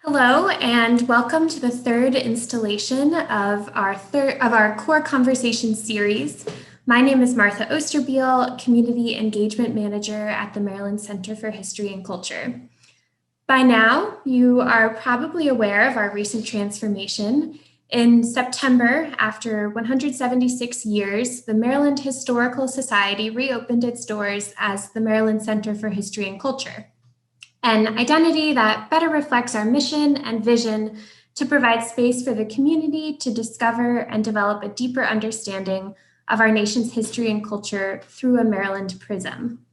Hello, and welcome to the third installation of our Core Conversation Series. My name is Martha Osterbiel, Community Engagement Manager at the Maryland Center for History and Culture. By now, you are probably aware of our recent transformation. In September, after 176 years, the Maryland Historical Society reopened its doors as the Maryland Center for History and Culture, an identity that better reflects our mission and vision to provide space for the community to discover and develop a deeper understanding of our nation's history and culture through a Maryland prism.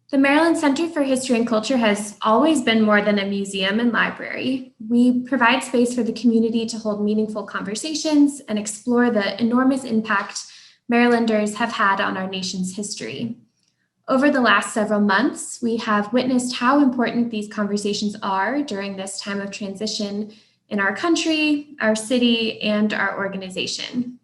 The Maryland Center for History and Culture has always been more than a museum and library. We provide space for the community to hold meaningful conversations and explore the enormous impact Marylanders have had on our nation's history. Over the last several months, we have witnessed how important these conversations are during this time of transition in our country, our city, and our organization.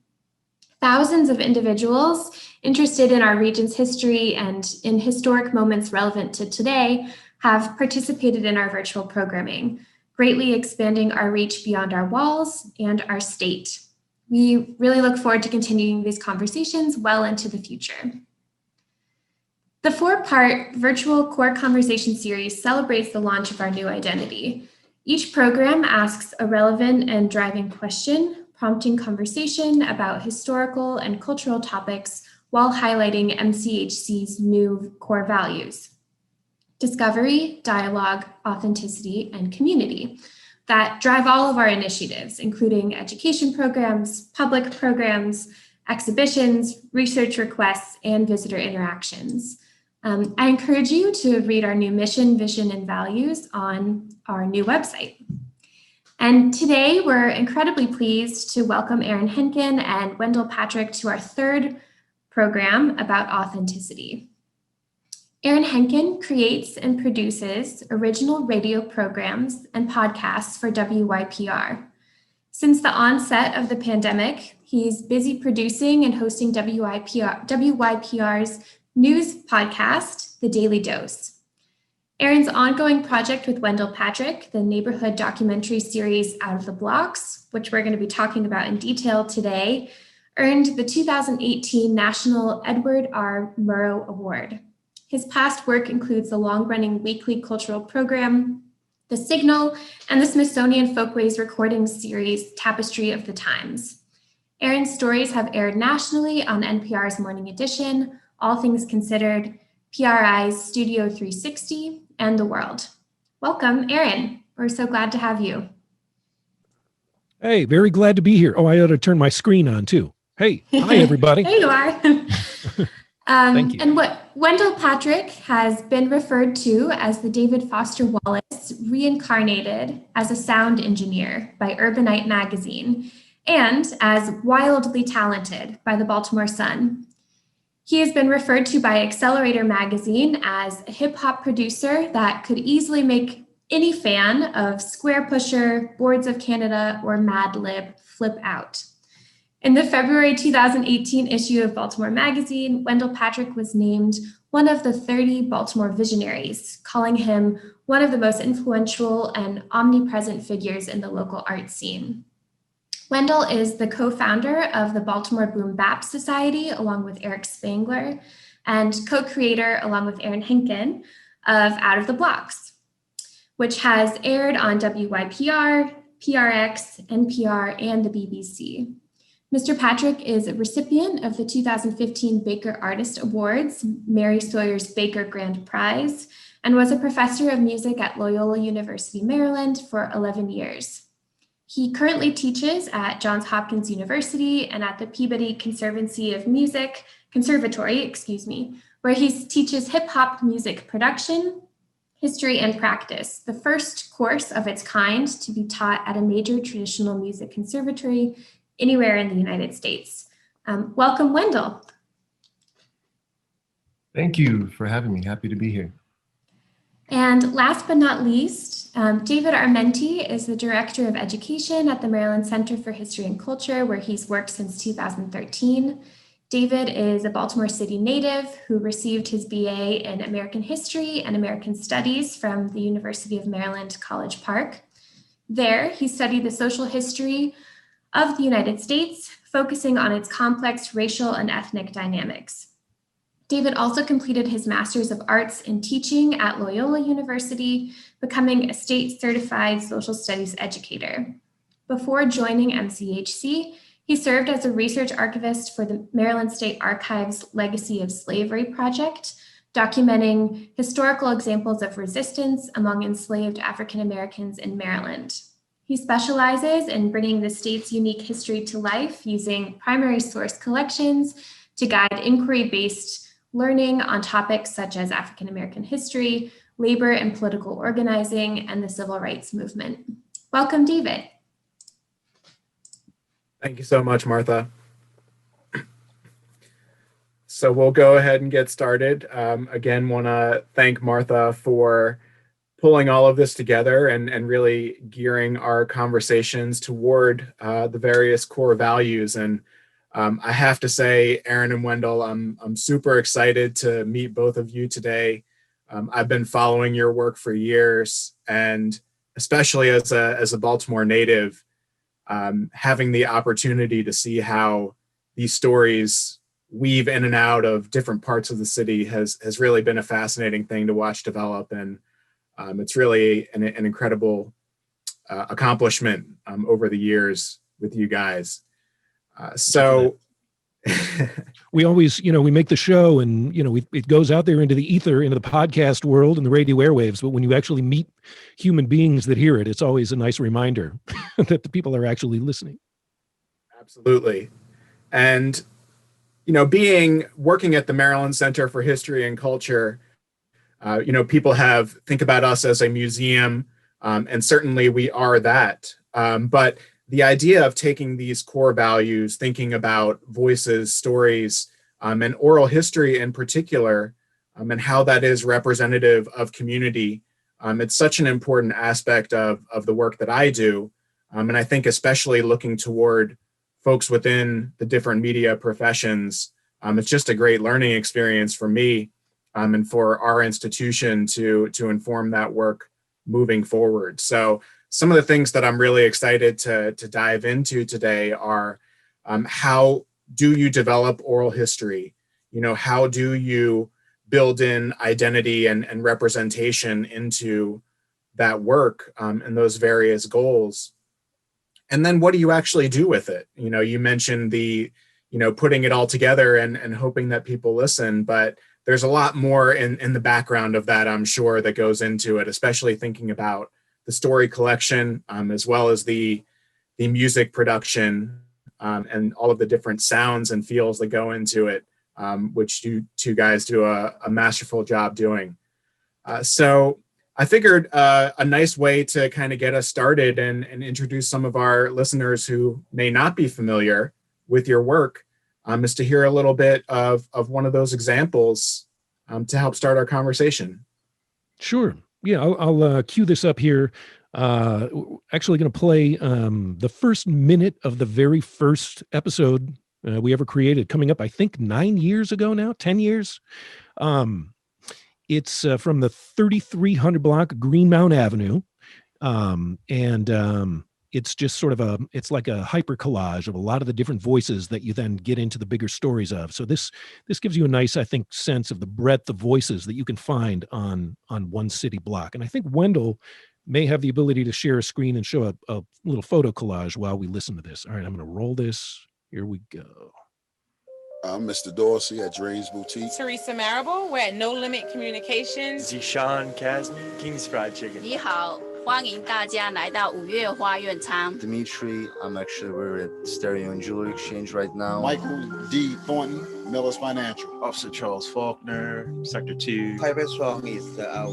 Thousands of individuals interested in our region's history and in historic moments relevant to today have participated in our virtual programming, greatly expanding our reach beyond our walls and our state. We really look forward to continuing these conversations well into the future. The four-part virtual Core Conversation Series celebrates the launch of our new identity. Each program asks a relevant and driving question, prompting conversation about historical and cultural topics while highlighting MCHC's new core values: discovery, dialogue, authenticity, and community that drive all of our initiatives, including education programs, public programs, exhibitions, research requests, and visitor interactions. I encourage you to read our new mission, vision, and values on our new website. And today we're incredibly pleased to welcome Henkin and Wendel Patrick to our third program about authenticity. Henkin creates and produces original radio programs and podcasts for WYPR. Since the onset of the pandemic, he's busy producing and hosting WYPR's news podcast, The Daily Dose. Aaron's ongoing project with Wendel Patrick, the neighborhood documentary series Out of the Blocks, which we're going to be talking about in detail today, earned the 2018 National Edward R. Murrow Award. His past work includes the long-running weekly cultural program, The Signal, and the Smithsonian Folkways recording series, Tapestry of the Times. Aaron's stories have aired nationally on NPR's Morning Edition, All Things Considered, PRI's Studio 360, and The World. Welcome, Aaron. We're so glad to have you. Hey, very glad to be here. Oh, I ought to turn my screen on too. Hey, hi, everybody. There you are. Thank you. And Wendel Patrick has been referred to as the David Foster Wallace reincarnated as a sound engineer by Urbanite magazine and as wildly talented by the Baltimore Sun. He has been referred to by Accelerator magazine as a hip-hop producer that could easily make any fan of Square Pusher, Boards of Canada, or Mad Lib flip out. In the February 2018 issue of Baltimore Magazine, Wendel Patrick was named one of the 30 Baltimore visionaries, calling him one of the most influential and omnipresent figures in the local art scene. Wendel is the co-founder of the Baltimore Boom Bap Society, along with Eric Spangler, and co-creator, along with Aaron Henkin, of Out of the Blocks, which has aired on WYPR, PRX, NPR, and the BBC. Mr. Patrick is a recipient of the 2015 Baker Artist Awards, Mary Sawyer's Baker Grand Prize, and was a professor of music at Loyola University, Maryland for 11 years. He currently teaches at Johns Hopkins University and at the Peabody Conservatory, where he teaches hip-hop music production, history, and practice, the first course of its kind to be taught at a major traditional music conservatory anywhere in the United States. Welcome, Wendel. Thank you for having me. Happy to be here. And last but not least, David Armenti is the Director of Education at the Maryland Center for History and Culture, where he's worked since 2013. David is a Baltimore City native who received his BA in American History and American Studies from the University of Maryland, College Park. There, he studied the social history of the United States, focusing on its complex racial and ethnic dynamics. David also completed his Master's of Arts in Teaching at Loyola University, becoming a state certified social studies educator. Before joining MCHC, he served as a research archivist for the Maryland State Archives Legacy of Slavery project, documenting historical examples of resistance among enslaved African Americans in Maryland. He specializes in bringing the state's unique history to life using primary source collections to guide inquiry-based learning on topics such as African American history, labor and political organizing, and the civil rights movement. Welcome, David. Thank you so much, Martha. So we'll go ahead and get started. Again, want to thank Martha for pulling all of this together and really gearing our conversations toward the various core values. And I have to say, Aaron and Wendell, I'm super excited to meet both of you today. I've been following your work for years, and especially as a Baltimore native, having the opportunity to see how these stories weave in and out of different parts of the city has really been a fascinating thing to watch develop. And it's really an incredible accomplishment over the years with you guys. So we always, we make the show and, it goes out there into the ether, into the podcast world and the radio airwaves. But when you actually meet human beings that hear it, it's always a nice reminder that the people are actually listening. Absolutely. And, working at the Maryland Center for History and Culture, people think about us as a museum, and certainly we are that. But the idea of taking these core values, thinking about voices, stories, and oral history in particular, and how that is representative of community, it's such an important aspect of the work that I do. And I think especially looking toward folks within the different media professions, it's just a great learning experience for me and for our institution to inform that work moving forward. So some of the things that I'm really excited to dive into today are how do you develop oral history? How do you build in identity and representation into that work and those various goals? And then what do you actually do with it? You mentioned the, putting it all together and hoping that people listen, but there's a lot more in the background of that, I'm sure, that goes into it, especially thinking about the story collection, as well as the music production, and all of the different sounds and feels that go into it, which you two guys do a masterful job doing. So I figured a nice way to kind of get us started and introduce some of our listeners who may not be familiar with your work is to hear a little bit of one of those examples to help start our conversation. Sure. Yeah, I'll cue this up here. Actually going to play the first minute of the very first episode we ever created, coming up, I think 9 years ago now, 10 years. It's from the 3300 block of Greenmount Avenue. It's just sort of it's like a hyper collage of a lot of the different voices that you then get into the bigger stories of. So this gives you a nice, I think, sense of the breadth of voices that you can find on one city block. And I think Wendell may have the ability to share a screen and show a little photo collage while we listen to this. All right, I'm going to roll this. Here we go. I'm Mr. Dorsey at Dreams Boutique. Teresa Marable, we're at No Limit Communications. Zishan Kazmi, King's Fried Chicken. 你好，欢迎大家来到五月花园餐。 Dimitri, we're at Stereo and Jewelry Exchange right now. Michael D. Thornton, Miller's Financial. Officer Charles Faulkner, Sector 2. Private Song is our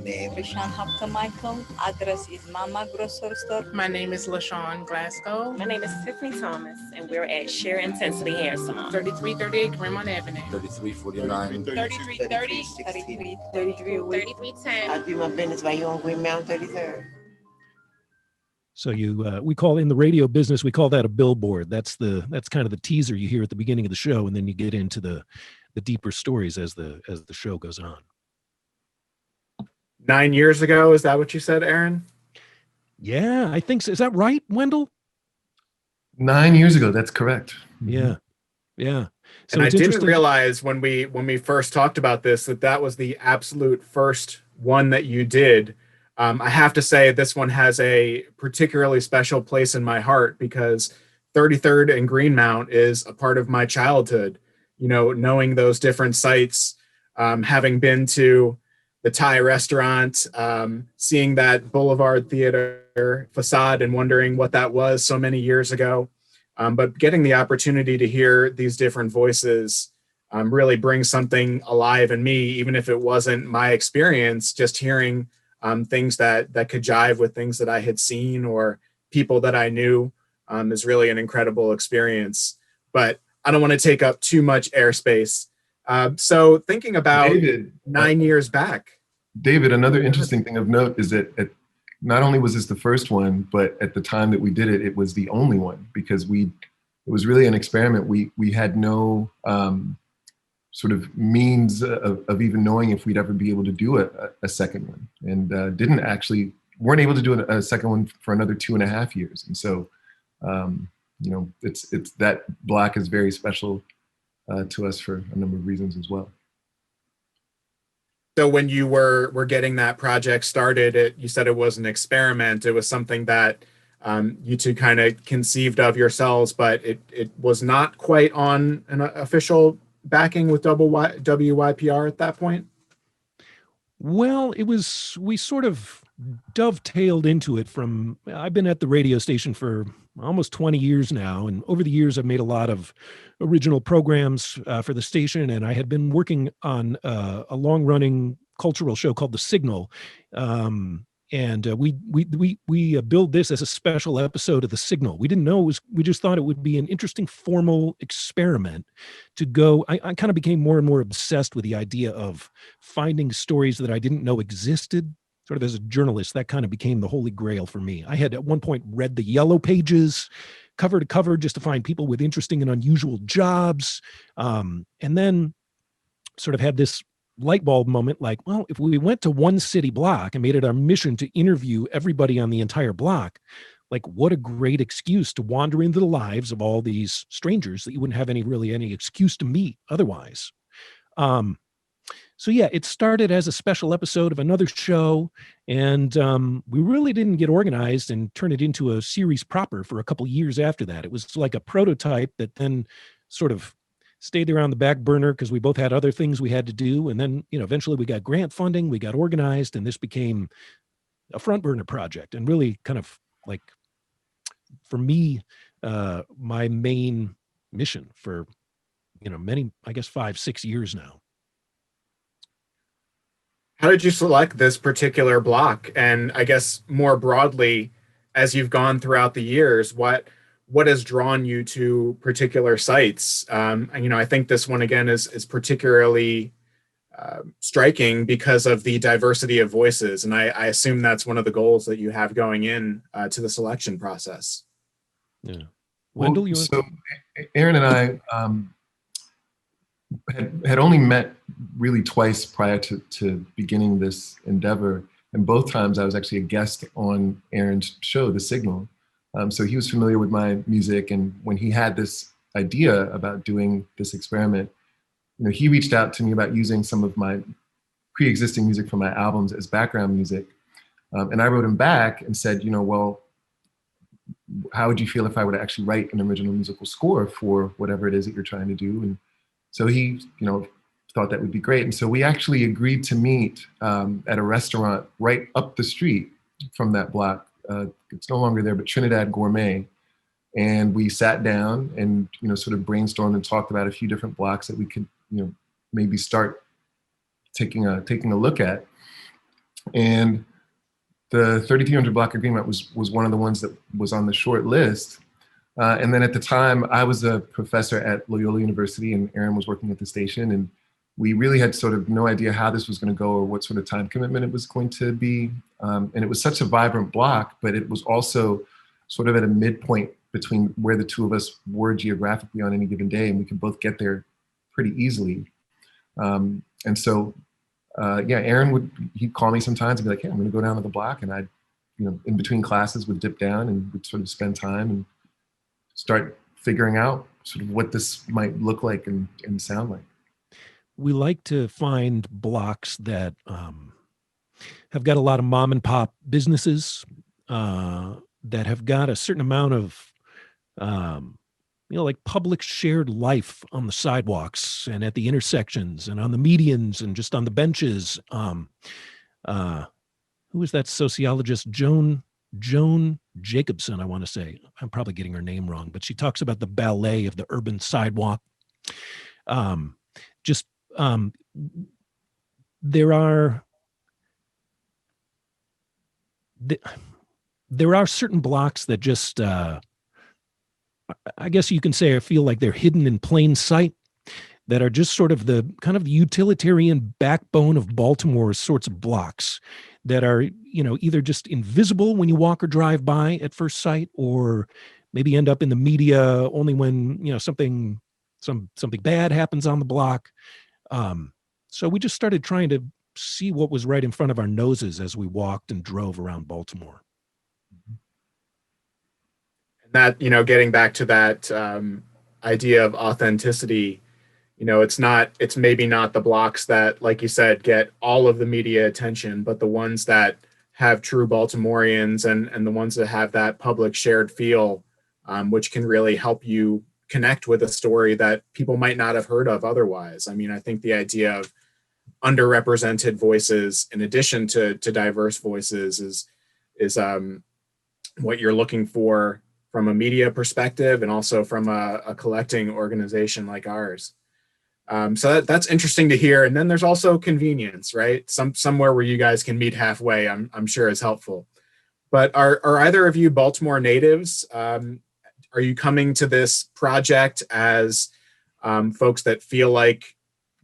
name. Krishan Hapka Michael, address is Mama Grocery Store. My name is LaShawn Glasgow. My name is Tiffany Thomas, and we're at Sheer Intensity Hair Salon. 3338 Greenmount Avenue. 3349. 3330. 3310. I do my business right here on Greenmount 33rd. So we call in the radio business, we call that a billboard. That's kind of the teaser you hear at the beginning of the show, and then you get into the deeper stories as the show goes on. 9 years ago, is that what you said, Aaron? Yeah, I think so. Is that right, Wendell? 9 years ago, that's correct. Yeah. Yeah. So And I it's didn't interesting. realize when we first talked about this that was the absolute first one that you did. I have to say this one has a particularly special place in my heart because 33rd and Greenmount is a part of my childhood. You know, knowing those different sites, having been to the Thai restaurant, seeing that Boulevard Theater facade and wondering what that was so many years ago. But getting the opportunity to hear these different voices really brings something alive in me, even if it wasn't my experience. Just hearing things that could jive with things that I had seen or people that I knew is really an incredible experience. But I don't want to take up too much airspace. So thinking about David, 9 years back. David, another interesting thing of note is that not only was this the first one, but at the time that we did it, it was the only one because it was really an experiment. We had no sort of means of even knowing if we'd ever be able to do a second one, and weren't able to do a second one for another 2.5 years. And so, you know, it's that block is very special to us for a number of reasons as well. So when you were getting that project started, you said it was an experiment. It was something that you two kind of conceived of yourselves, but it was not quite on an official backing with WYPR at that point? Well, we sort of dovetailed into it I've been at the radio station for almost 20 years now. And over the years, I've made a lot of original programs for the station. And I had been working on a long running cultural show called The Signal. And we build this as a special episode of The Signal. We didn't know we just thought it would be an interesting formal experiment to go. I kind of became more and more obsessed with the idea of finding stories that I didn't know existed. Sort of as a journalist, that kind of became the holy grail for me. I had at one point read the Yellow Pages cover to cover just to find people with interesting and unusual jobs. And then sort of had this light bulb moment like, well, if we went to one city block and made it our mission to interview everybody on the entire block, like what a great excuse to wander into the lives of all these strangers that you wouldn't have any excuse to meet otherwise. So yeah, it started as a special episode of another show, and we really didn't get organized and turn it into a series proper for a couple years after that. It was like a prototype that then sort of stayed there on the back burner because we both had other things we had to do. And then, you know, eventually we got grant funding, we got organized, and this became a front burner project and really kind of like, for me, my main mission for, you know, many, I guess 5-6 years now. How did you select this particular block? And I guess more broadly, as you've gone throughout the years, what has drawn you to particular sites? And, you know, I think this one again is particularly striking because of the diversity of voices, and I assume that's one of the goals that you have going in to the selection process. Yeah, Wendell, you so Aaron and I had only met really twice prior to beginning this endeavor. And both times I was actually a guest on Aaron's show, The Signal. So he was familiar with my music. And when he had this idea about doing this experiment, you know, he reached out to me about using some of my pre-existing music from my albums as background music. And I wrote him back and said, you know, well, how would you feel if I were to actually write an original musical score for whatever it is that you're trying to do? And so he, you know, thought that would be great. And so we actually agreed to meet at a restaurant right up the street from that block. It's no longer there, but Trinidad Gourmet. And we sat down and, you know, sort of brainstormed and talked about a few different blocks that we could, you know, maybe start taking a look at. And the 3300 block agreement was one of the ones that was on the short list. And then at the time, I was a professor at Loyola University and Aaron was working at the station. And we really had sort of no idea how this was going to go or what sort of time commitment it was going to be. And it was such a vibrant block, but it was also sort of at a midpoint between where the two of us were geographically on any given day. And we could both get there pretty easily. And so, yeah, Aaron he'd call me sometimes and be like, hey, I'm going to go down to the block. And I'd in between classes would dip down and would sort of spend time and start figuring out sort of what this might look like and sound like. We like to find blocks that have got a lot of mom and pop businesses, that have got a certain amount of, like public shared life on the sidewalks and at the intersections and on the medians and just on the benches. Who is that sociologist? Joan Jacobson, I want to say. I'm probably getting her name wrong, but she talks about the ballet of the urban sidewalk. There are certain blocks that just, I guess you can say, I feel like they're hidden in plain sight, that are just sort of the kind of utilitarian backbone of Baltimore sorts of blocks that are, either just invisible when you walk or drive by at first sight, or maybe end up in the media only when, something bad happens on the block. So we just started trying to see what was right in front of our noses as we walked and drove around Baltimore. That, getting back to that idea of authenticity, it's maybe not the blocks that, like you said, get all of the media attention, but the ones that have true Baltimoreans and the ones that have that public shared feel, which can really help you connect with a story that people might not have heard of otherwise. I mean, I think the idea of underrepresented voices in addition to diverse voices is what you're looking for from a media perspective and also from a collecting organization like ours. So that's interesting to hear. And then there's also convenience, right? Somewhere where you guys can meet halfway, I'm sure is helpful. But are either of you Baltimore natives? Are you coming to this project as folks that feel like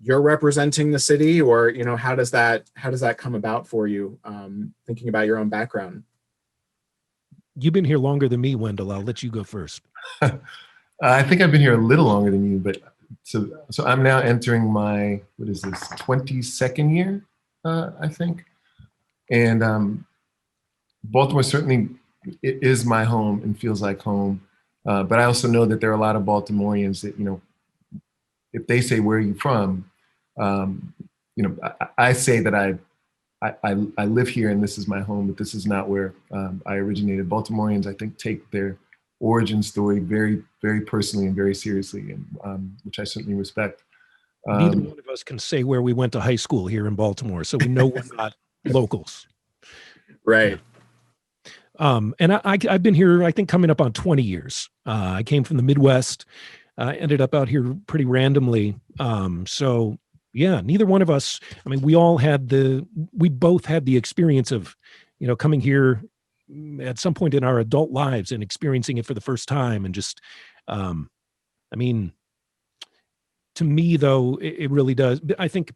you're representing the city, or how does that come about for you? Thinking about your own background. You've been here longer than me, Wendell. I'll let you go first. I think I've been here a little longer than you, but so I'm now entering my, 22nd year, I think. And Baltimore certainly is my home and feels like home. But I also know that there are a lot of Baltimoreans that, if they say, where are you from? I say that I live here and this is my home, but this is not where I originated. Baltimoreans, I think, take their origin story very, very personally and very seriously, and which I certainly respect. Neither one of us can say where we went to high school here in Baltimore, so we know we're not locals. Right. Yeah. And I've been here, I think, coming up on 20 years. I came from the Midwest, ended up out here pretty randomly. So yeah, neither one of us, I mean, we both had the experience of, coming here at some point in our adult lives and experiencing it for the first time. And just, I mean, to me though, it really does. I think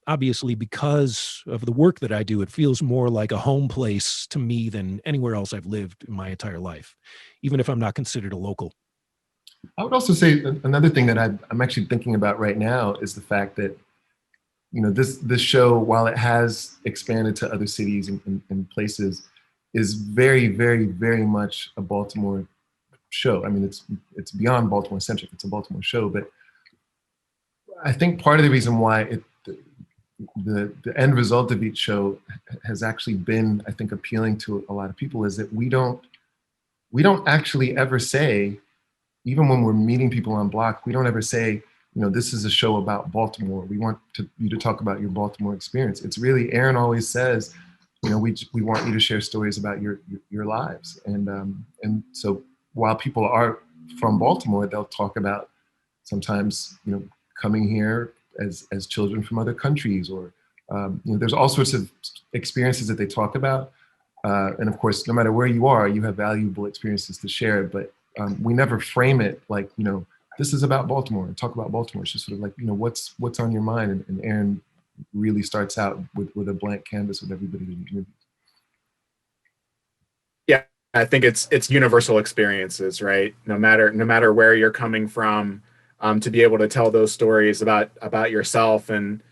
obviously because of the work that I do, it feels more like a home place to me than anywhere else I've lived in my entire life, even if I'm not considered a local. I would also say another thing that I'm actually thinking about right now is the fact that, this show, while it has expanded to other cities and places, is very, very, very much a Baltimore show. I mean, it's beyond Baltimore centric. It's a Baltimore show, but I think part of the reason why the end result of each show has actually been, I think, appealing to a lot of people is that we don't actually ever say, even when we're meeting people on block, we don't ever say, this is a show about Baltimore. We want you to talk about your Baltimore experience. It's really, Aaron always says, we want you to share stories about your lives. And so while people are from Baltimore, they'll talk about sometimes, coming here as children from other countries, or there's all sorts of experiences that they talk about. And of course, no matter where you are, you have valuable experiences to share, but we never frame it like, this is about Baltimore and talk about Baltimore. It's just sort of like, what's on your mind? And Aaron really starts out with a blank canvas with everybody that he interviews. Yeah, I think it's universal experiences, right? No matter where you're coming from, to be able to tell those stories about yourself and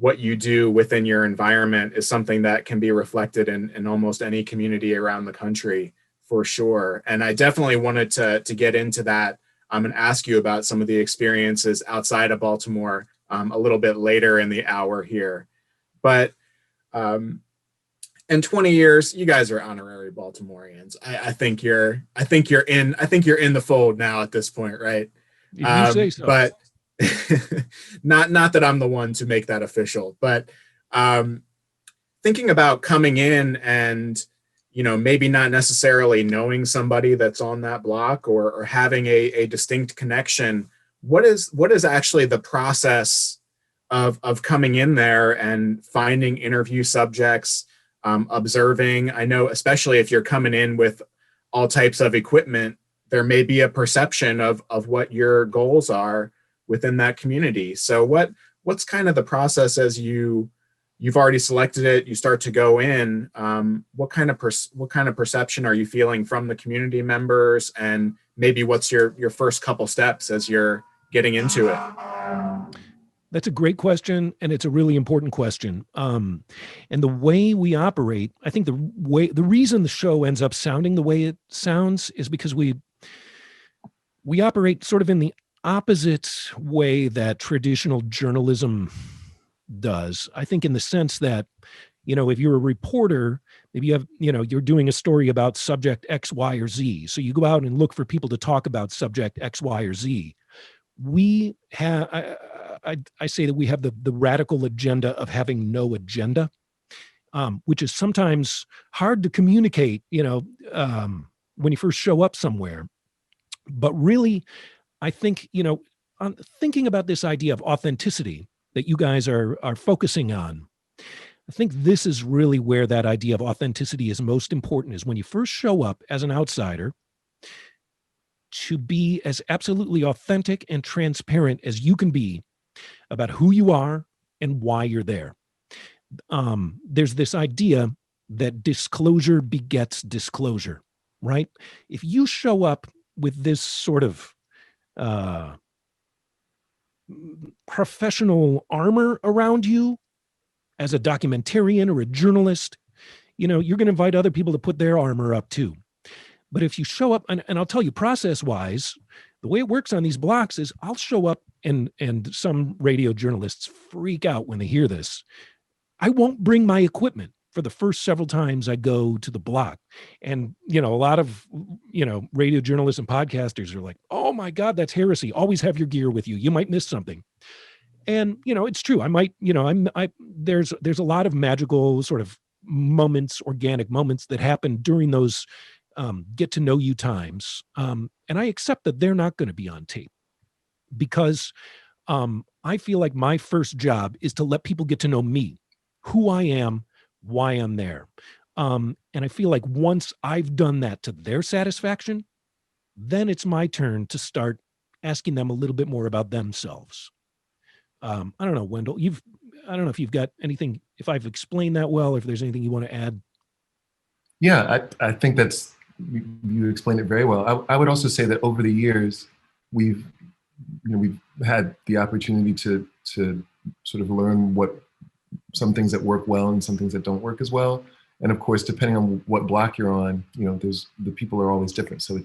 what you do within your environment is something that can be reflected in almost any community around the country, for sure. And I definitely wanted to get into that and ask you about some of the experiences outside of Baltimore a little bit later in the hour here. But in 20 years, you guys are honorary Baltimoreans. I think you're in the fold now at this point, right? If you say so. But not that I'm the one to make that official, but thinking about coming in and, you know, maybe not necessarily knowing somebody that's on that block or having a distinct connection, what is actually the process of coming in there and finding interview subjects, observing? I know, especially if you're coming in with all types of equipment, there may be a perception of what your goals are within that community. So what's kind of the process as you've already selected it, you start to go in, what kind of perception are you feeling from the community members, and maybe what's your first couple steps as you're getting into it? That's a great question, and it's a really important question. And the way we operate, I think the reason the show ends up sounding the way it sounds is because we operate sort of in the opposite way that traditional journalism does. I think in the sense that, you know, if you're a reporter, maybe you have, you know, you're doing a story about subject X, Y, or Z. So you go out and look for people to talk about subject X, Y, or Z. We have, I say that we have the radical agenda of having no agenda, which is sometimes hard to communicate, you know, when you first show up somewhere. But really, I think, you know, thinking about this idea of authenticity that you guys are focusing on, I think this is really where that idea of authenticity is most important, is when you first show up as an outsider, to be as absolutely authentic and transparent as you can be about who you are and why you're there. There's this idea that disclosure begets disclosure, right? If you show up with this sort of professional armor around you as a documentarian or a journalist, you know, you're going to invite other people to put their armor up too. But if you show up, and I'll tell you, process-wise, the way it works on these blocks is I'll show up, and some radio journalists freak out when they hear this. I won't bring my equipment for the first several times I go to the block. And, you know, a lot of, you know, radio journalists and podcasters are like, oh my God, that's heresy. Always have your gear with you. You might miss something. And, you know, it's true. I might, you know, there's a lot of magical sort of moments, organic moments that happen during those get to know you times. And I accept that they're not going to be on tape, because I feel like my first job is to let people get to know me, who I am, why I'm there. And I feel like once I've done that to their satisfaction, then it's my turn to start asking them a little bit more about themselves. I don't know, Wendell, I don't know if you've got anything, if I've explained that well, or if there's anything you want to add. Yeah, I think you explained it very well. I would also say that over the years, we've had the opportunity to sort of learn what some things that work well and some things that don't work as well. And of course, depending on what block you're on, you know, the people are always different. So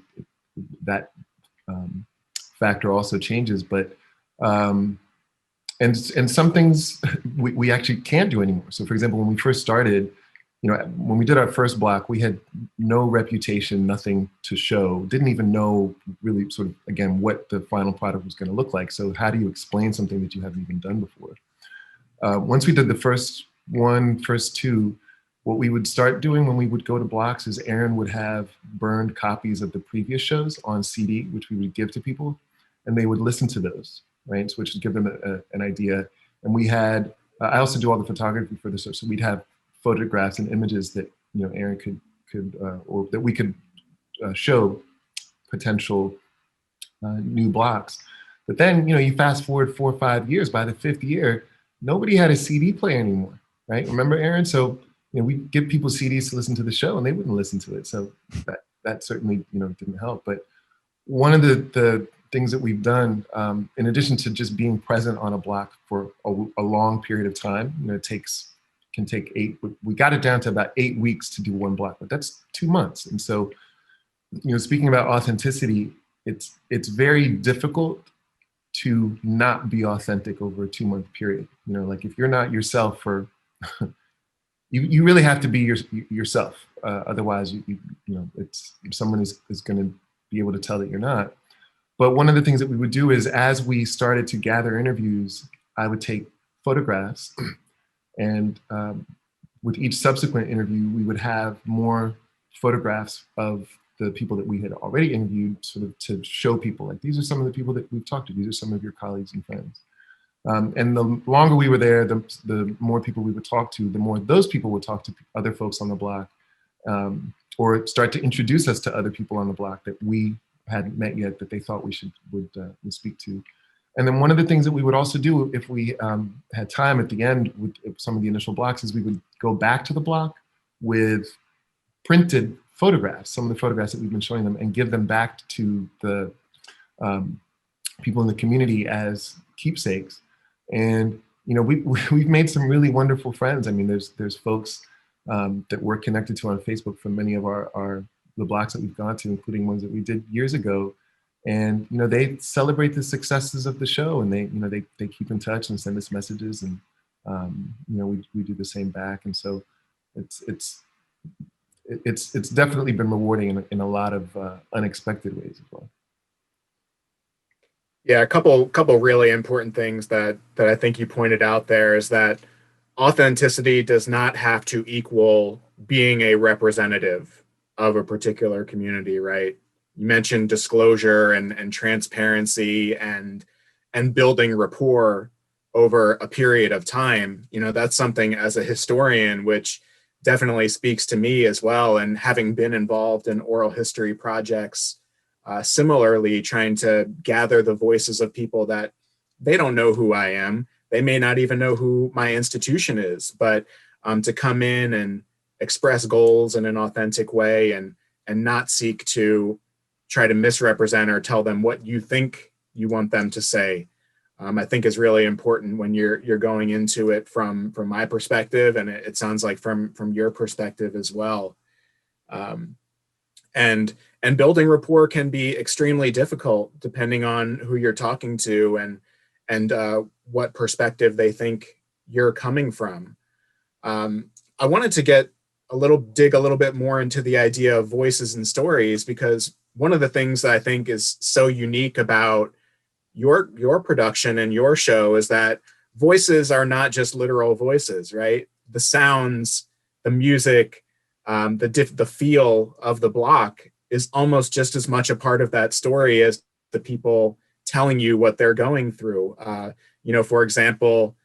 that factor also changes. But and some things we actually can't do anymore. So for example, when we first started, you know, when we did our first block, we had no reputation, nothing to show, didn't even know really sort of, again, what the final product was going to look like. So how do you explain something that you haven't even done before? Once we did the first two, what we would start doing when we would go to blocks is Aaron would have burned copies of the previous shows on CD, which we would give to people, and they would listen to those, right? So which would give them an idea. And we had, I also do all the photography for the show, so we'd have photographs and images that, you know, Aaron could or that we could show potential new blocks. But then, you know, you fast forward 4 or 5 years, by the 5th year, nobody had a CD player anymore, right? Remember, Aaron? So, you know, we give people CDs to listen to the show, and they wouldn't listen to it. So that certainly, you know, didn't help. But one of the things that we've done, in addition to just being present on a block for a long period of time, can take we got it down to about 8 weeks to do one block, but that's 2 months. And so, speaking about authenticity, it's very difficult to not be authentic over a 2-month period. Like if you're not yourself for, you really have to be yourself. Otherwise, someone is going to be able to tell that you're not. But one of the things that we would do is, as we started to gather interviews, I would take photographs, and with each subsequent interview, we would have more photographs of the people that we had already interviewed, sort of to show people, like, these are some of the people that we've talked to. These are some of your colleagues and friends. And the longer we were there, the more people we would talk to, the more those people would talk to other folks on the block, or start to introduce us to other people on the block that we hadn't met yet, that they thought we would speak to. And then one of the things that we would also do, if we had time at the end with some of the initial blocks, is we would go back to the block with printed photographs, some of the photographs that we've been showing them, and give them back to the people in the community as keepsakes. And we've made some really wonderful friends. I mean, there's folks that we're connected to on Facebook from many of the blocks that we've gone to, including ones that we did years ago. And they celebrate the successes of the show, and they keep in touch and send us messages, and we do the same back. And so it's definitely been rewarding in a lot of unexpected ways as well. Yeah, a couple really important things that I think you pointed out there is that authenticity does not have to equal being a representative of a particular community, right? You mentioned disclosure and transparency and building rapport over a period of time. That's something, as a historian, which definitely speaks to me as well. And having been involved in oral history projects, similarly trying to gather the voices of people that they don't know who I am. They may not even know who my institution is, but to come in and express goals in an authentic way and not seek to try to misrepresent or tell them what you think you want them to say, I think is really important when you're going into it from my perspective, and it sounds like from your perspective as well. And building rapport can be extremely difficult depending on who you're talking to and what perspective they think you're coming from. I wanted to dig a little bit more into the idea of voices and stories, because one of the things that I think is so unique about your production and your show is that voices are not just literal voices, right? The sounds, the music, the feel of the block is almost just as much a part of that story as the people telling you what they're going through. For example,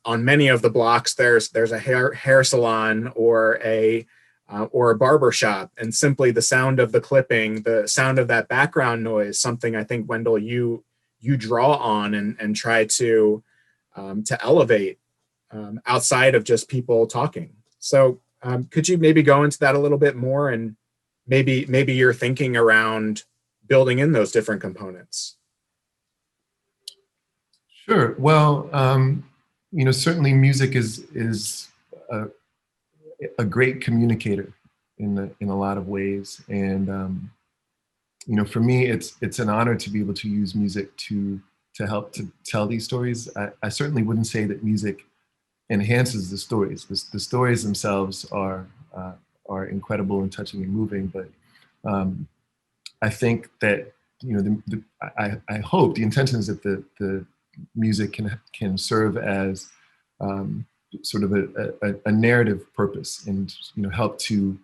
on many of the blocks, there's a hair salon or a barber shop, and simply the sound of the clipping, the sound of that background noise, something I think, Wendel, you draw on and try to elevate outside of just people talking. So could you maybe go into that a little bit more, and maybe your thinking around building in those different components? Sure. Well, certainly music is a great communicator in a lot of ways, and for me, it's an honor to be able to use music to help to tell these stories. I certainly wouldn't say that music enhances the stories. The stories themselves are incredible and touching and moving, but I think that I hope the intention is that the music can serve as sort of a narrative purpose, and help to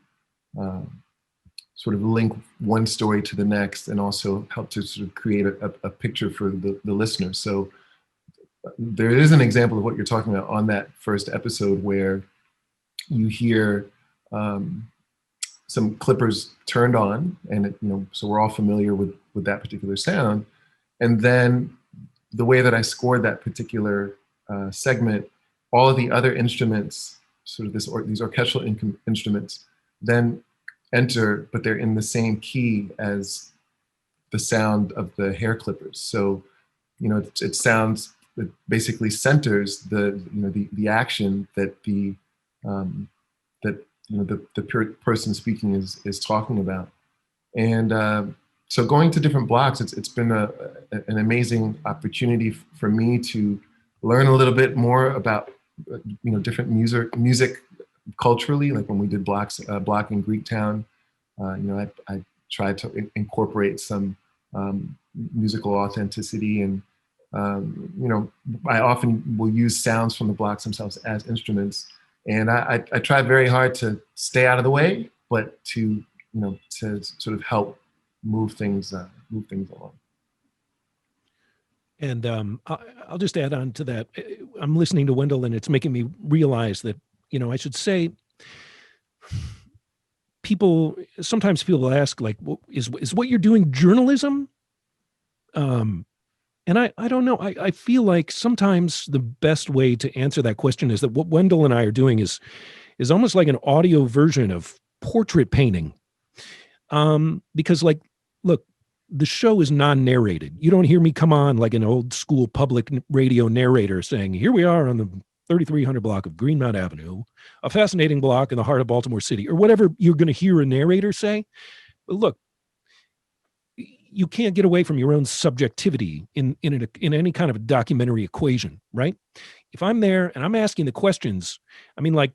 sort of link one story to the next, and also help to sort of create a picture for the listener. So there is an example of what you're talking about on that first episode, where you hear some clippers turned on, and so we're all familiar with that particular sound. And then the way that I scored that particular segment, all of the other instruments, sort of these orchestral instruments, then enter, but they're in the same key as the sound of the hair clippers. So, it sounds, it basically centers the action that the person speaking is talking about. And so going to different blocks, it's been an amazing opportunity for me to learn a little bit more about different music culturally. Like when we did block in Greektown, I tried to incorporate some musical authenticity, and I often will use sounds from the blocks themselves as instruments. And I try very hard to stay out of the way, but to sort of help move things along. And I'll just add on to that. I'm listening to Wendel, and it's making me realize that, I should say, sometimes people ask, like, is what you're doing journalism? And I don't know. I feel like sometimes the best way to answer that question is that what Wendel and I are doing is almost like an audio version of portrait painting. Because, like, look, the show is non-narrated. You don't hear me come on like an old school public radio narrator saying, here we are on the 3300 block of Greenmount Avenue, a fascinating block in the heart of Baltimore City, or whatever you're going to hear a narrator say. But look, you can't get away from your own subjectivity in any kind of a documentary equation, right? If I'm there and I'm asking the questions, I mean, like,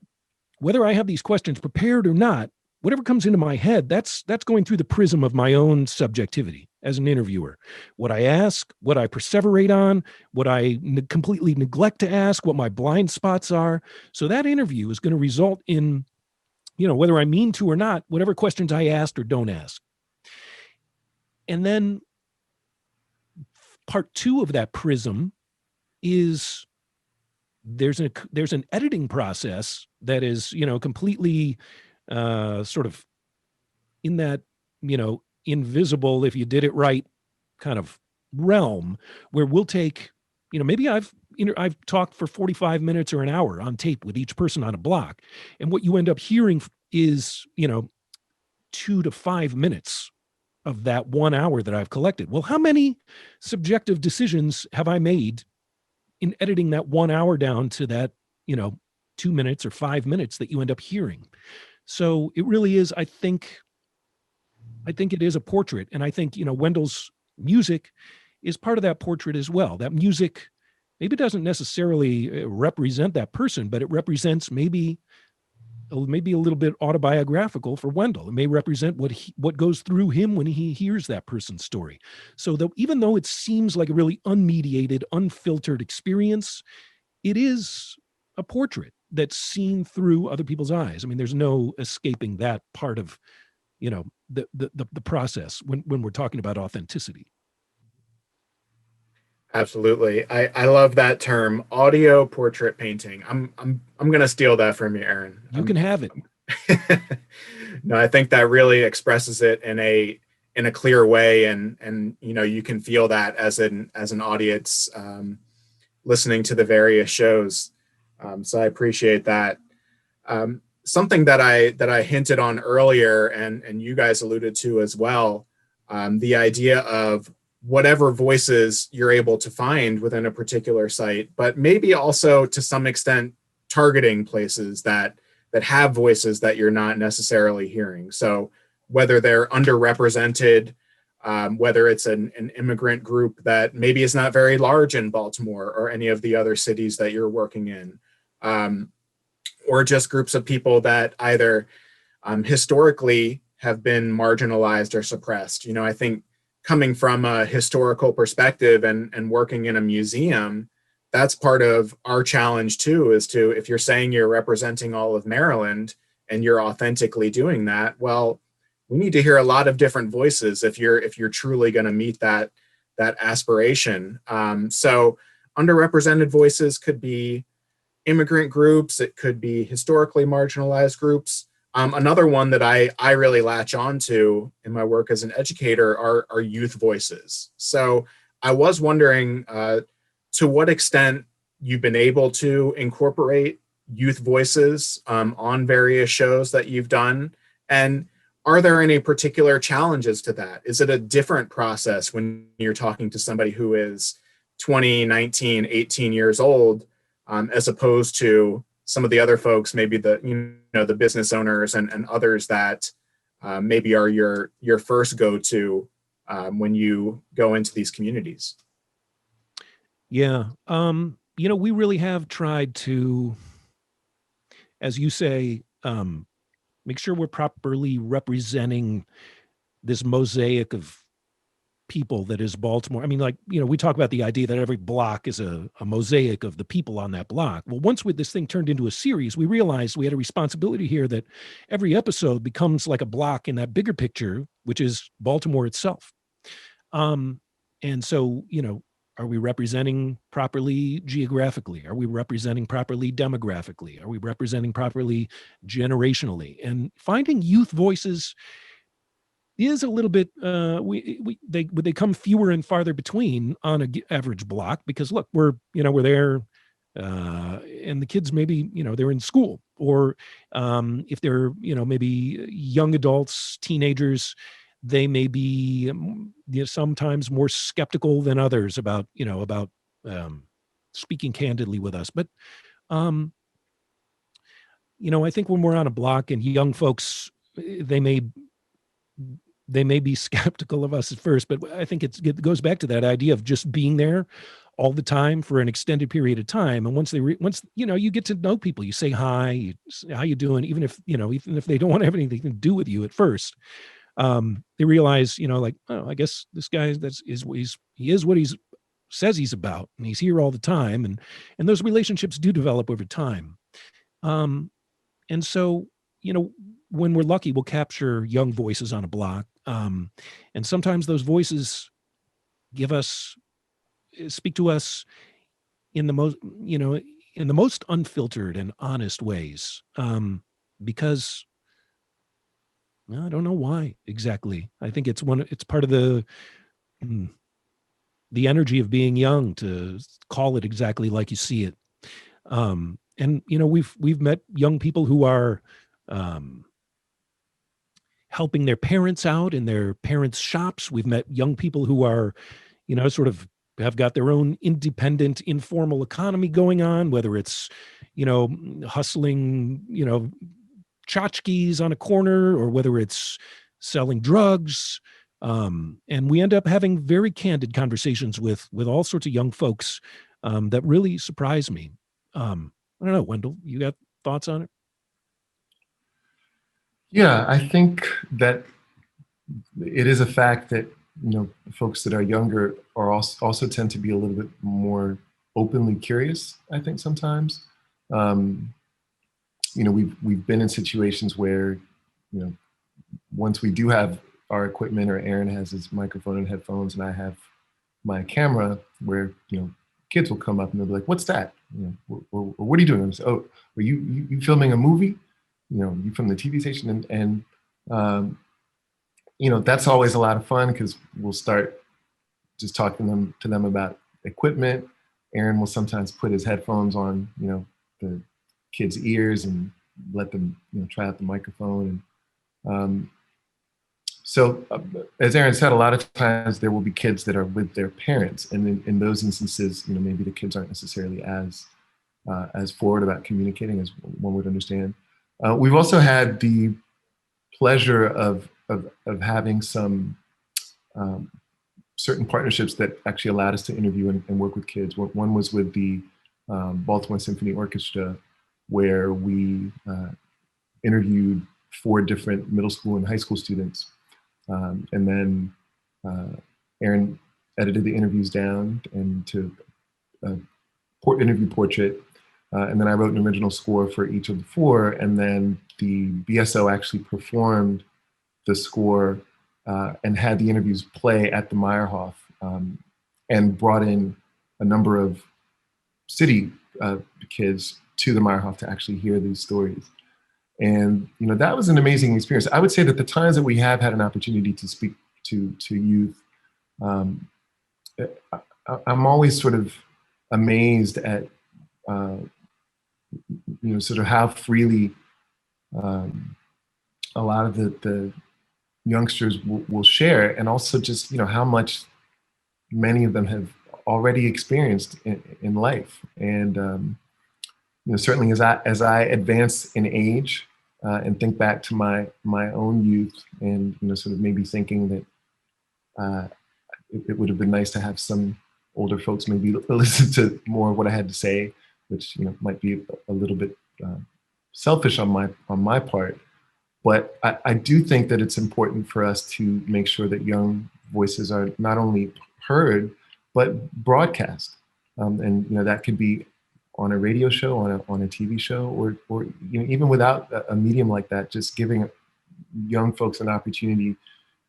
whether I have these questions prepared or not, whatever comes into my head, that's going through the prism of my own subjectivity as an interviewer. What I ask, what I perseverate on, what I completely neglect to ask, what my blind spots are. So that interview is going to result in, whether I mean to or not, whatever questions I asked or don't ask. And then part two of that prism is there's an editing process that is, completely sort of in that, invisible, if you did it right kind of realm, where we'll take, maybe I've talked for 45 minutes or an hour on tape with each person on a block. And what you end up hearing is, 2 to 5 minutes of that 1 hour that I've collected. Well, how many subjective decisions have I made in editing that 1 hour down to that, 2 minutes or 5 minutes that you end up hearing? So it really is, I think it is a portrait. And I think, Wendel's music is part of that portrait as well. That music maybe doesn't necessarily represent that person, but it represents maybe a little bit autobiographical for Wendel. It may represent what goes through him when he hears that person's story. So even though it seems like a really unmediated, unfiltered experience, it is a portrait that's seen through other people's eyes. I mean, there's no escaping that part of, the process when we're talking about authenticity. Absolutely. I love that term, audio portrait painting. I'm going to steal that from you, Aaron. You can have it. No, I think that really expresses it in a clear way, and you can feel that as an audience listening to the various shows. So I appreciate that. Something that I hinted on earlier, and you guys alluded to as well, the idea of whatever voices you're able to find within a particular site, but maybe also to some extent targeting places that have voices that you're not necessarily hearing. So whether they're underrepresented, whether it's an immigrant group that maybe is not very large in Baltimore or any of the other cities that you're working in, or just groups of people that either historically have been marginalized or suppressed. I think coming from a historical perspective and working in a museum, that's part of our challenge too, is to, if you're saying you're representing all of Maryland and you're authentically doing that, well, we need to hear a lot of different voices if you're truly going to meet that aspiration. So underrepresented voices could be immigrant groups, it could be historically marginalized groups. Another one that I really latch on to in my work as an educator are youth voices. So I was wondering to what extent you've been able to incorporate youth voices on various shows that you've done. And are there any particular challenges to that? Is it a different process when you're talking to somebody who is 20, 19, 18 years old, as opposed to some of the other folks, maybe the business owners and others that maybe are your first go-to when you go into these communities? Yeah. We really have tried to, as you say, make sure we're properly representing this mosaic of people that is Baltimore. I mean, we talk about the idea that every block is a mosaic of the people on that block. Well, once this thing turned into a series, we realized we had a responsibility here that every episode becomes like a block in that bigger picture, which is Baltimore itself. And so, are we representing properly geographically? Are we representing properly demographically? Are we representing properly generationally? And finding youth voices is a little bit they come fewer and farther between on an average block, because look, we're there, and the kids maybe they're in school, or if they're maybe young adults, teenagers, they may be sometimes more skeptical than others about speaking candidly with us. But I think when we're on a block and young folks, they may be skeptical of us at first, but I think it goes back to that idea of just being there all the time for an extended period of time. And once you get to know people, you say hi, how you doing, even if they don't want to have anything to do with you at first. They realize, oh, I guess this guy he is what he says he's about, and he's here all the time, and those relationships do develop over time. And so, when we're lucky, we'll capture young voices on a block, and sometimes those voices speak to us in the most unfiltered and honest ways, because I don't know why exactly. I think it's part of the energy of being young to call it exactly like you see it. And we've met young people who are helping their parents out in their parents' shops. We've met young people who are, sort of have got their own independent, informal economy going on, whether it's, hustling, tchotchkes on a corner, or whether it's selling drugs. And we end up having very candid conversations with all sorts of young folks that really surprise me. I don't know, Wendell, you got thoughts on it? Yeah, I think that it is a fact that folks that are younger are also tend to be a little bit more openly curious. I think sometimes, we've been in situations where, once we do have our equipment, or Aaron has his microphone and headphones, and I have my camera, where kids will come up and they'll be like, "What's that? Or what are you doing?" And say, "Oh, are you filming a movie? You from the TV station?" And that's always a lot of fun, because we'll start just talking to them about equipment. Aaron will sometimes put his headphones on, the kids' ears, and let them, try out the microphone. And so, as Aaron said, a lot of times there will be kids that are with their parents, and in those instances, maybe the kids aren't necessarily as forward about communicating as one would understand. We've also had the pleasure of having some certain partnerships that actually allowed us to interview and work with kids. One was with the Baltimore Symphony Orchestra, where we interviewed 4 different middle school and high school students. And then Aaron edited the interviews down into a interview portrait. And then I wrote an original score for each of the 4. And then the BSO actually performed the score and had the interviews play at the Meyerhoff, and brought in a number of city kids to the Meyerhoff to actually hear these stories. And that was an amazing experience. I would say that the times that we have had an opportunity to speak to youth, I'm always sort of amazed at sort of how freely a lot of the youngsters will share, and also just, how much many of them have already experienced in life. And certainly as I advance in age and think back to my own youth, and sort of maybe thinking that it would have been nice to have some older folks maybe listen to more of what I had to say, which might be a little bit selfish on my part. But I do think that it's important for us to make sure that young voices are not only heard, but broadcast. And that could be on a radio show, on a TV show, or even without a medium like that, just giving young folks an opportunity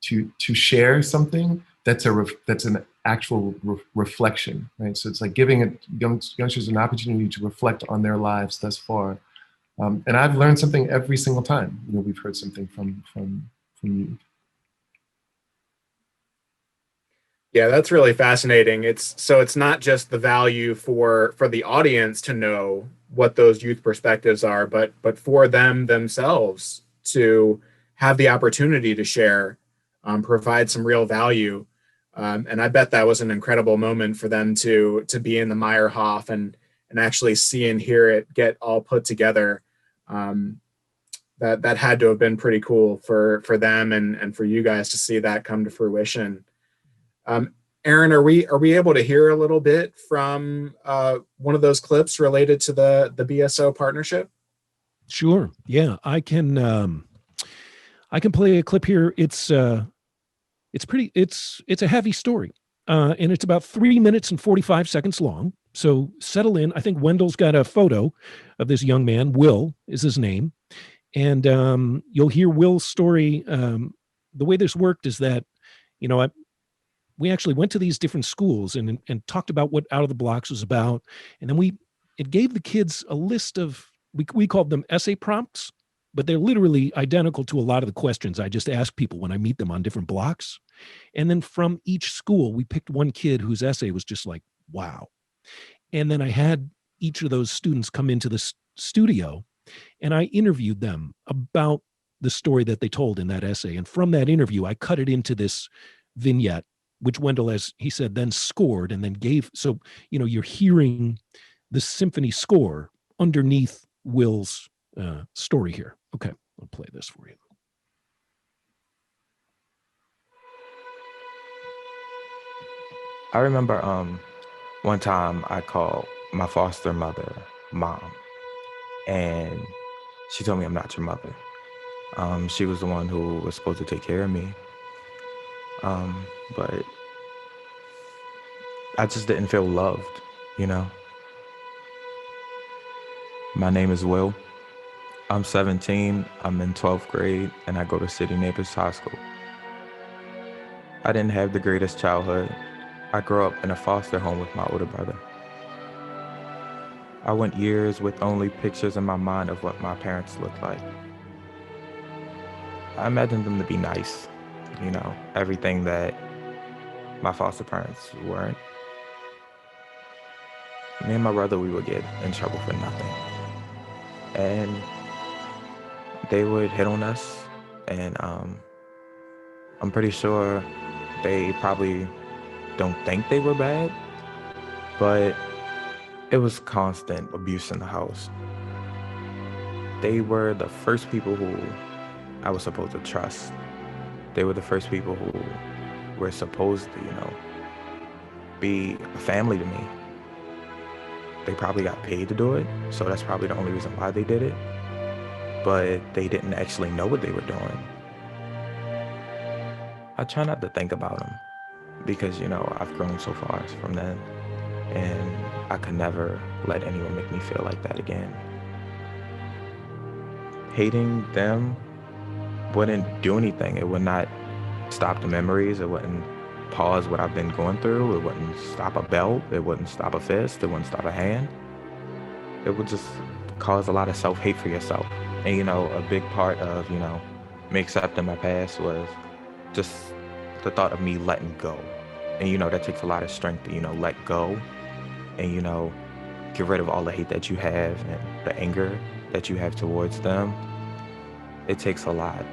to share something that's an actual reflection, right? So it's like giving youngsters an opportunity to reflect on their lives thus far. And I've learned something every single time we've heard something from you. Yeah, that's really fascinating. It's not just the value for the audience to know what those youth perspectives are, but for them themselves to have the opportunity to share, provide some real value. And I bet that was an incredible moment for them to be in the Meyerhof and actually see and hear it get all put together. That had to have been pretty cool for them and for you guys to see that come to fruition. Aaron, are we able to hear a little bit from one of those clips related to the BSO partnership? Sure. Yeah, I can play a clip here. It's a heavy story, and it's about 3 minutes and 45 seconds long. So settle in. I think Wendel's got a photo of this young man. Will is his name. And you'll hear Will's story. The way this worked is that, we actually went to these different schools and talked about what Out of the Blocks was about. And then it gave the kids a list of, we called them essay prompts, but they're literally identical to a lot of the questions I just ask people when I meet them on different blocks. And then from each school, we picked one kid whose essay was just like, wow. And then I had each of those students come into the studio, and I interviewed them about the story that they told in that essay. And from that interview, I cut it into this vignette, which Wendel, as he said, then scored and then gave. So, you're hearing the symphony score underneath Will's story here. Okay, I'll play this for you. I remember one time I called my foster mother Mom, and she told me, I'm not your mother. She was the one who was supposed to take care of me. But I just didn't feel loved, My name is Will. I'm 17, I'm in 12th grade, and I go to City Neighbors High School. I didn't have the greatest childhood. I grew up in a foster home with my older brother. I went years with only pictures in my mind of what my parents looked like. I imagined them to be nice, everything that my foster parents weren't. Me and my brother, we would get in trouble for nothing. And they would hit on us, and I'm pretty sure they probably don't think they were bad, but it was constant abuse in the house. They were the first people who I was supposed to trust. They were the first people who were supposed to, be a family to me. They probably got paid to do it, so that's probably the only reason why they did it. But they didn't actually know what they were doing. I try not to think about them because, I've grown so far from then, and I could never let anyone make me feel like that again. Hating them wouldn't do anything. It would not stop the memories. It wouldn't pause what I've been going through. It wouldn't stop a belt. It wouldn't stop a fist. It wouldn't stop a hand. It would just cause a lot of self-hate for yourself. And, a big part of, me accepting my past was just the thought of me letting go. And, that takes a lot of strength to, let go and, get rid of all the hate that you have and the anger that you have towards them. It takes a lot.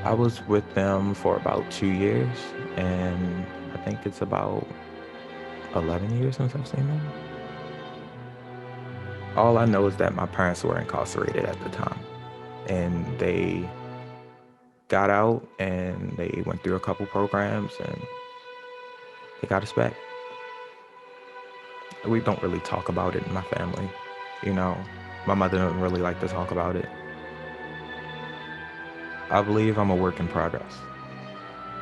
I was with them for about 2 years, and I think it's about 11 years since I've seen them. All I know is that my parents were incarcerated at the time, and they got out and they went through a couple programs and they got us back. We don't really talk about it in my family. My mother doesn't really like to talk about it. I believe I'm a work in progress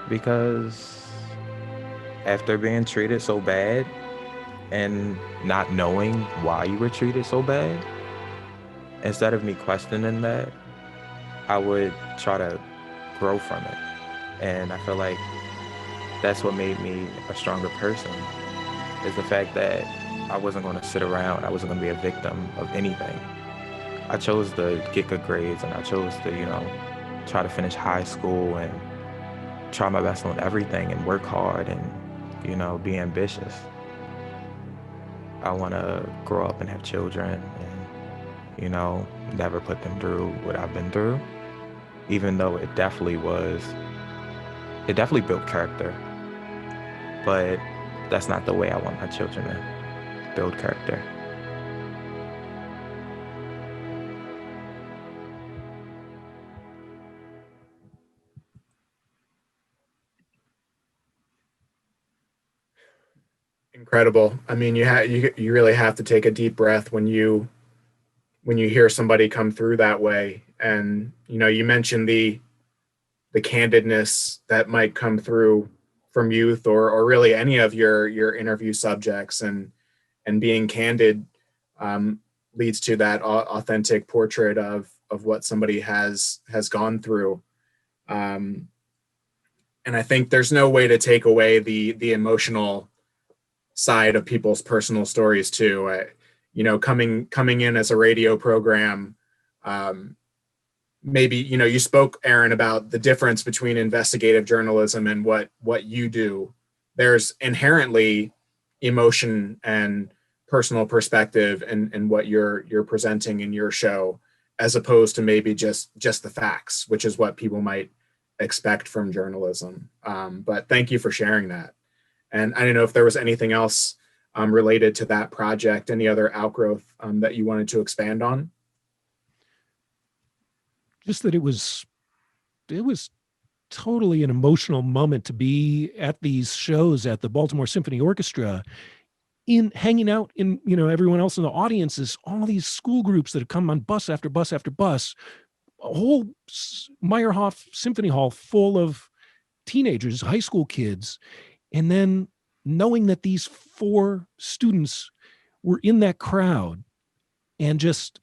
because after being treated so bad and not knowing why you were treated so bad, instead of me questioning that, I would try to grow from it. And I feel like that's what made me a stronger person, is the fact that I wasn't going to sit around. I wasn't going to be a victim of anything. I chose to get good grades, and I chose to, try to finish high school and try my best on everything and work hard and, be ambitious. I want to grow up and have children and, never put them through what I've been through, even though it definitely built character. But that's not the way I want my children to build character. Incredible. I mean, you really have to take a deep breath when you hear somebody come through that way. And you mentioned the candidness that might come through from youth or really any of your interview subjects, and being candid leads to that authentic portrait of what somebody has gone through. And I think there's no way to take away the emotional side of people's personal stories too. Coming in as a radio program, maybe you spoke, Aaron, about the difference between investigative journalism and what you do. There's inherently emotion and personal perspective in what you're presenting in your show, as opposed to maybe just the facts, which is what people might expect from journalism. But thank you for sharing that. And I don't know if there was anything else related to that project, any other outgrowth that you wanted to expand on? Just that it was totally an emotional moment to be at these shows at the Baltimore Symphony Orchestra, in hanging out in, everyone else in the audience is all these school groups that have come on bus after bus after bus, a whole Meyerhoff Symphony Hall full of teenagers, high school kids. And then knowing that these 4 students were in that crowd and just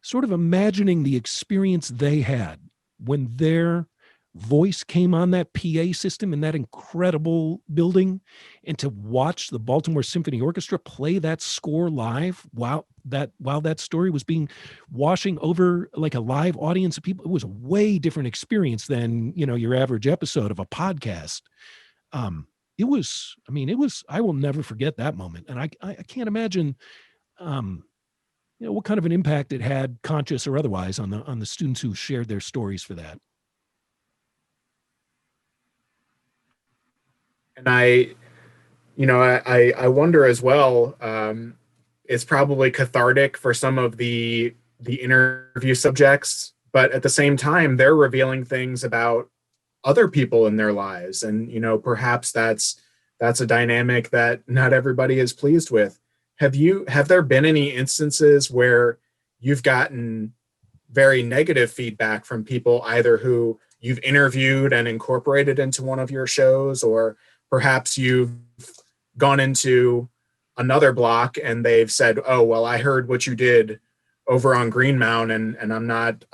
sort of imagining the experience they had when their voice came on that PA system in that incredible building, and to watch the Baltimore Symphony Orchestra play that score live while that story was being washing over like a live audience of people. It was a way different experience than, your average episode of a podcast. It was, I will never forget that moment. And I can't imagine, what kind of an impact it had, conscious or otherwise, on the students who shared their stories for that. And I wonder as well, it's probably cathartic for some of the interview subjects, but at the same time, they're revealing things about other people in their lives. And, perhaps that's a dynamic that not everybody is pleased with. Have there been any instances where you've gotten very negative feedback from people, either who you've interviewed and incorporated into one of your shows, or perhaps you've gone into another block and they've said, "Oh, well, I heard what you did over on Greenmount, and I'm not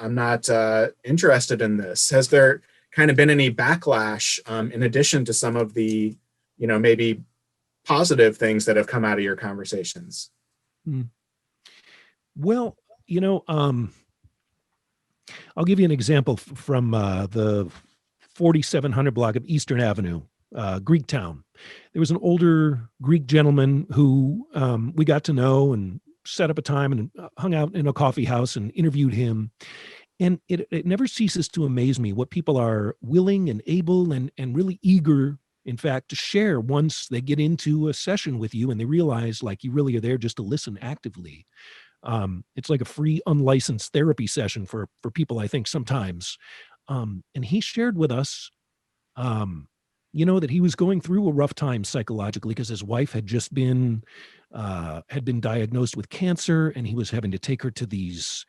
interested in this." Has there kind of been any backlash in addition to some of the, maybe positive things that have come out of your conversations? Well, I'll give you an example from the 4700 block of Eastern Avenue, Greektown. There was an older Greek gentleman who we got to know and set up a time and hung out in a coffee house and interviewed him. And it never ceases to amaze me what people are willing and able and really eager, in fact, to share once they get into a session with you and they realize like you really are there just to listen actively. It's like a free unlicensed therapy session for people, I think, sometimes. And he shared with us, that he was going through a rough time psychologically because his wife had just been diagnosed with cancer, and he was having to take her to these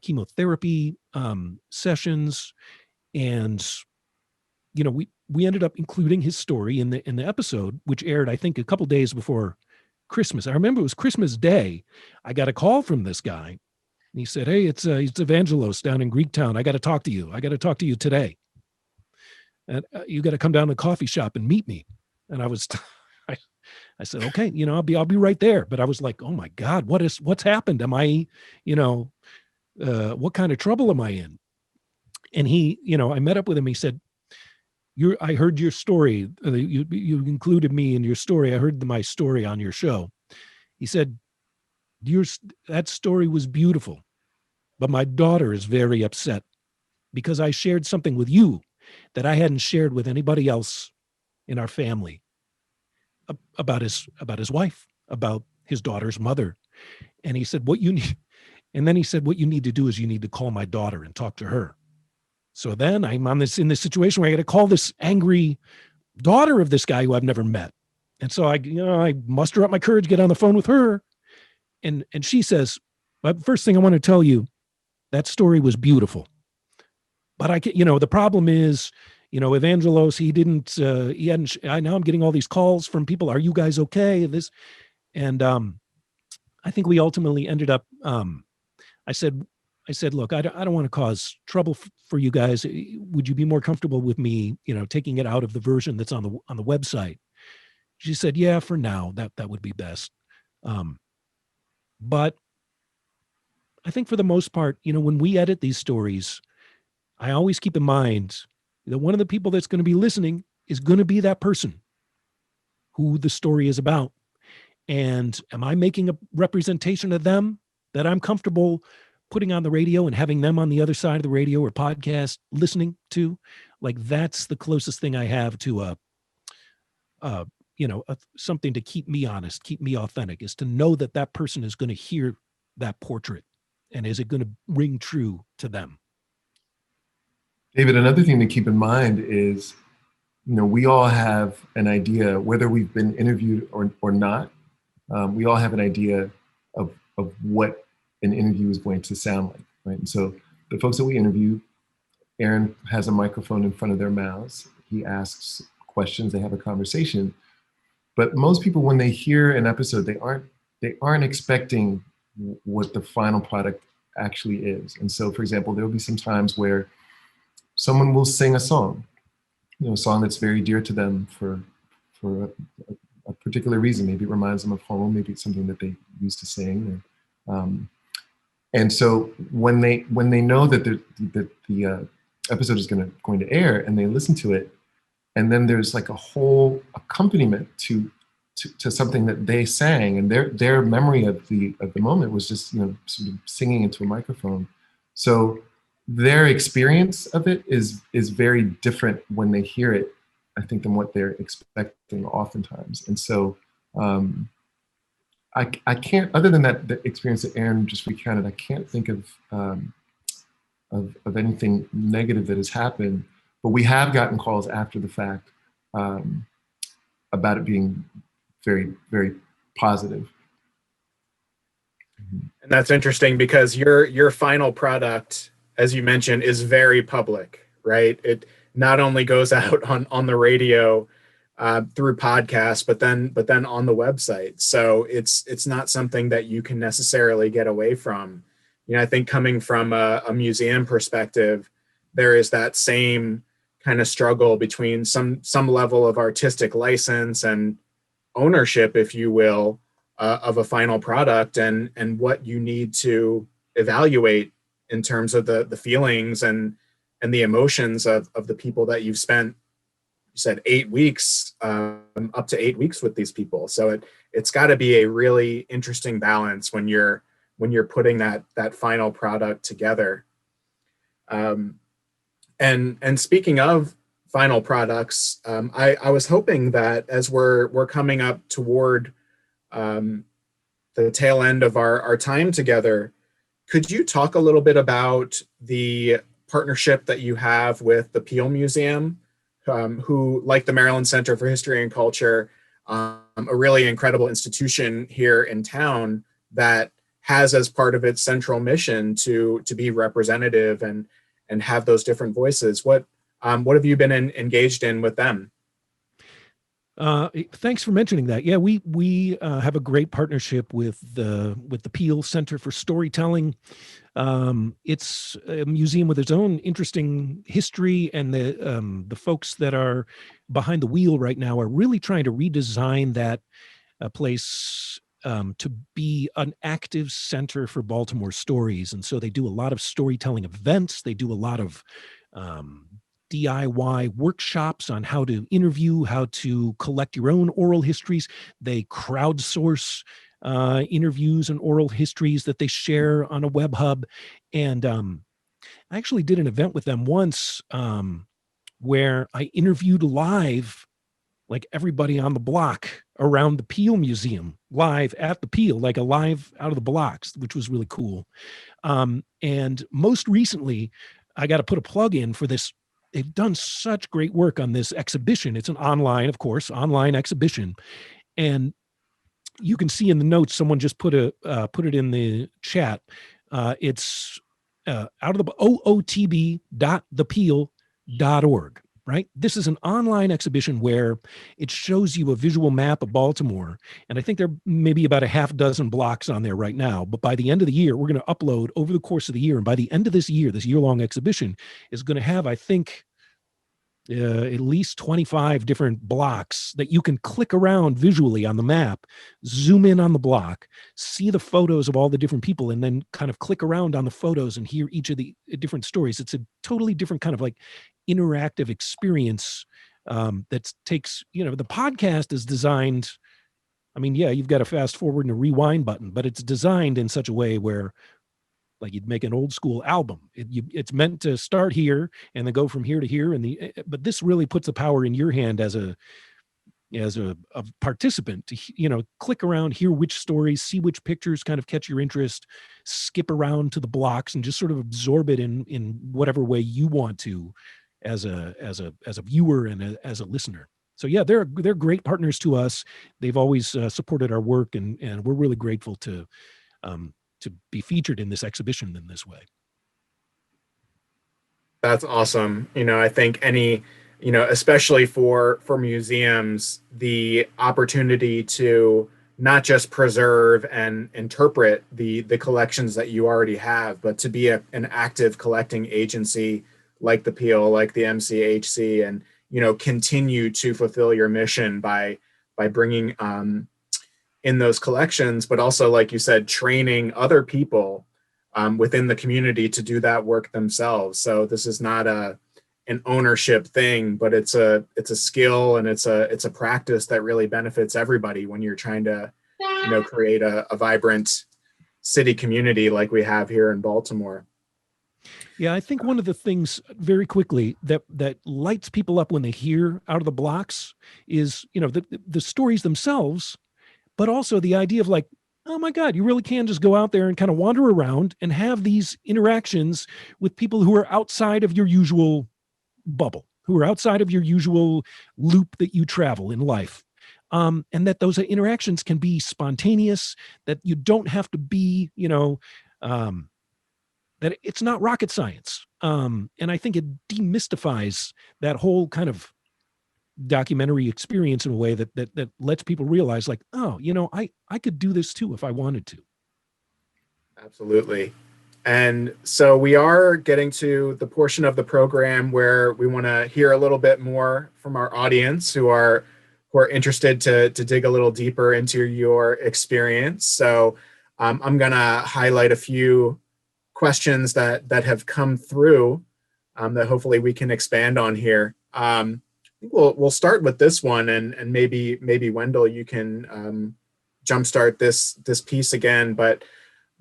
chemotherapy sessions. And we ended up including his story in the episode, which aired, I think, a couple days before Christmas. I remember it was Christmas Day. I got a call from this guy, and he said, "Hey, it's Evangelos down in Greektown. I got to talk to you. I got to talk to you today. And you got to come down to the coffee shop and meet me." And I was, I said, "Okay, I'll be right there." But I was like, "Oh my God, what's happened? Am I, what kind of trouble am I in?" And he, I met up with him. He said, I heard your story. You included me in your story. I heard my story on your show." He said, "That story was beautiful, but my daughter is very upset because I shared something with you that I hadn't shared with anybody else in our family about his wife, about his daughter's mother." And he said, "What you need," and then he said, "What you need to do is you need to call my daughter and talk to her." So then I'm in this situation where I got to call this angry daughter of this guy who I've never met. And so I muster up my courage, get on the phone with her. And she says, "But first thing I want to tell you, that story was beautiful. But the problem is, Evangelos, he hadn't, now I'm getting all these calls from people. Are you guys okay? And I think we ultimately ended up, I said, "Look, I don't want to cause trouble for you guys. Would you be more comfortable with me, taking it out of the version that's on the website?" She said, "Yeah, for now, that would be best." But I think for the most part, when we edit these stories, I always keep in mind that one of the people that's going to be listening is going to be that person who the story is about. And am I making a representation of them that I'm comfortable putting on the radio and having them on the other side of the radio or podcast listening to? Like, that's the closest thing I have to something to keep me honest, keep me authentic, is to know that that person is going to hear that portrait, and is it going to ring true to them? David, another thing to keep in mind is, we all have an idea, whether we've been interviewed or not, we all have an idea of what an interview is going to sound like, right? And so the folks that we interview, Aaron has a microphone in front of their mouths. He asks questions, they have a conversation. But most people, when they hear an episode, they aren't expecting what the final product actually is. And so, for example, there will be some times where someone will sing a song, a song that's very dear to them for a particular reason. Maybe it reminds them of home. Maybe it's something that they used to sing. And so when they know that the episode is going to air, and they listen to it, and then there's like a whole accompaniment to something that they sang, and their memory of the moment was just sort of singing into a microphone. So their experience of it is very different when they hear it, I think, than what they're expecting oftentimes. And so I can't, other than the experience that Aaron just recounted, I can't think of anything negative that has happened. But we have gotten calls after the fact about it being very, very positive. And that's interesting because your final product, as you mentioned, is very public, right? It not only goes out on the radio through podcasts, but then on the website. So it's not something that you can necessarily get away from. I think coming from a museum perspective, there is that same kind of struggle between some level of artistic license and ownership, if you will, of a final product, and what you need to evaluate in terms of the feelings and the emotions of the people that you've spent, you said 8 weeks, up to 8 weeks with these people. So it's got to be a really interesting balance when you're putting that final product together. And speaking of final products, I was hoping that as we're coming up toward the tail end of our time together, could you talk a little bit about the partnership that you have with the Peel Museum, who, like the Maryland Center for History and Culture, a really incredible institution here in town that has as part of its central mission to be representative and have those different voices. What have you been engaged in with them? Thanks for mentioning that. Yeah, we have a great partnership with the Peel Center for Storytelling. It's a museum with its own interesting history, and the folks that are behind the wheel right now are really trying to redesign that place to be an active center for Baltimore stories. And so they do a lot of storytelling events. They do a lot of DIY workshops on how to interview, how to collect your own oral histories. They crowdsource interviews and oral histories that they share on a web hub. And I actually did an event with them once where I interviewed live, like everybody on the block around the Peel Museum, live at the Peel, like a live out of the blocks, which was really cool. And most recently, I got to put a plug in for this. They've done such great work on this exhibition. It's an online, of course, online exhibition. And you can see in the notes, someone just put it in the chat. It's out of the ootb.thepeel.org. Right? This is an online exhibition where it shows you a visual map of Baltimore. And I think there may be about a half dozen blocks on there right now. But by the end of the year, we're going to upload over the course of the year. And by the end of this year, this year-long exhibition is going to have, I think, at least 25 different blocks that you can click around visually on the map, zoom in on the block, see the photos of all the different people, and then kind of click around on the photos and hear each of the different stories. It's a totally different kind of like interactive experience that takes, the podcast is designed. I mean, yeah, you've got a fast forward and a rewind button, but it's designed in such a way where, like, you'd make an old school album. It's meant to start here and then go from here to here. But this really puts the power in your hand as a participant to, click around, hear which stories, see which pictures kind of catch your interest, skip around to the blocks and just sort of absorb it in whatever way you want to as a viewer and as a listener. So yeah, they're great partners to us. They've always supported our work, and we're really grateful to be featured in this exhibition in this way. That's awesome. I think especially for museums, the opportunity to not just preserve and interpret the collections that you already have, but to be an active collecting agency like the Peel, like the MCHC, and continue to fulfill your mission by bringing in those collections, but also, like you said, training other people within the community to do that work themselves. So this is not an ownership thing, but it's a skill, and it's a practice that really benefits everybody when you're trying to create a vibrant city community like we have here in Baltimore. Yeah, I think one of the things very quickly that lights people up when they hear Out of the Blocks is, the stories themselves, but also the idea of like, oh my God, you really can just go out there and kind of wander around and have these interactions with people who are outside of your usual bubble, who are outside of your usual loop that you travel in life. And that those interactions can be spontaneous, that you don't have to be, that it's not rocket science. And I think it demystifies that whole kind of documentary experience in a way that lets people realize, like, oh, I could do this too if I wanted to. Absolutely. And so we are getting to the portion of the program where we want to hear a little bit more from our audience who are interested to dig a little deeper into your experience. So I'm going to highlight a few questions that have come through that hopefully we can expand on here. I think we'll start with this one, and maybe Wendel, you can jumpstart this piece again. But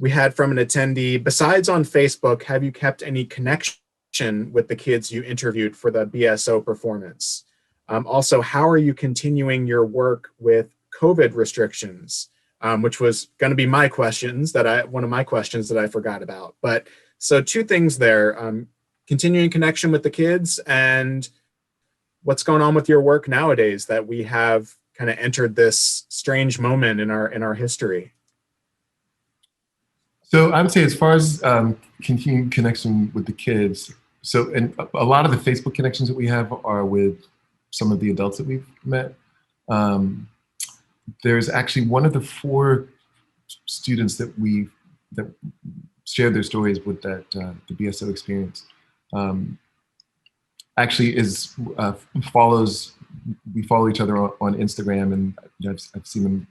we had from an attendee, besides on Facebook, have you kept any connection connection with the kids you interviewed for the BSO performance? Also, how are you continuing your work with COVID restrictions? Which was going to be one of my questions that I forgot about. But so two things there, continuing connection with the kids and what's going on with your work nowadays that we have kind of entered this strange moment in our history. So I would say as far as continuing connection with the kids, and a lot of the Facebook connections that we have are with some of the adults that we've met. There's actually one of the 4 students that shared their stories with the BSO experience. Actually we follow each other on Instagram, and I've seen them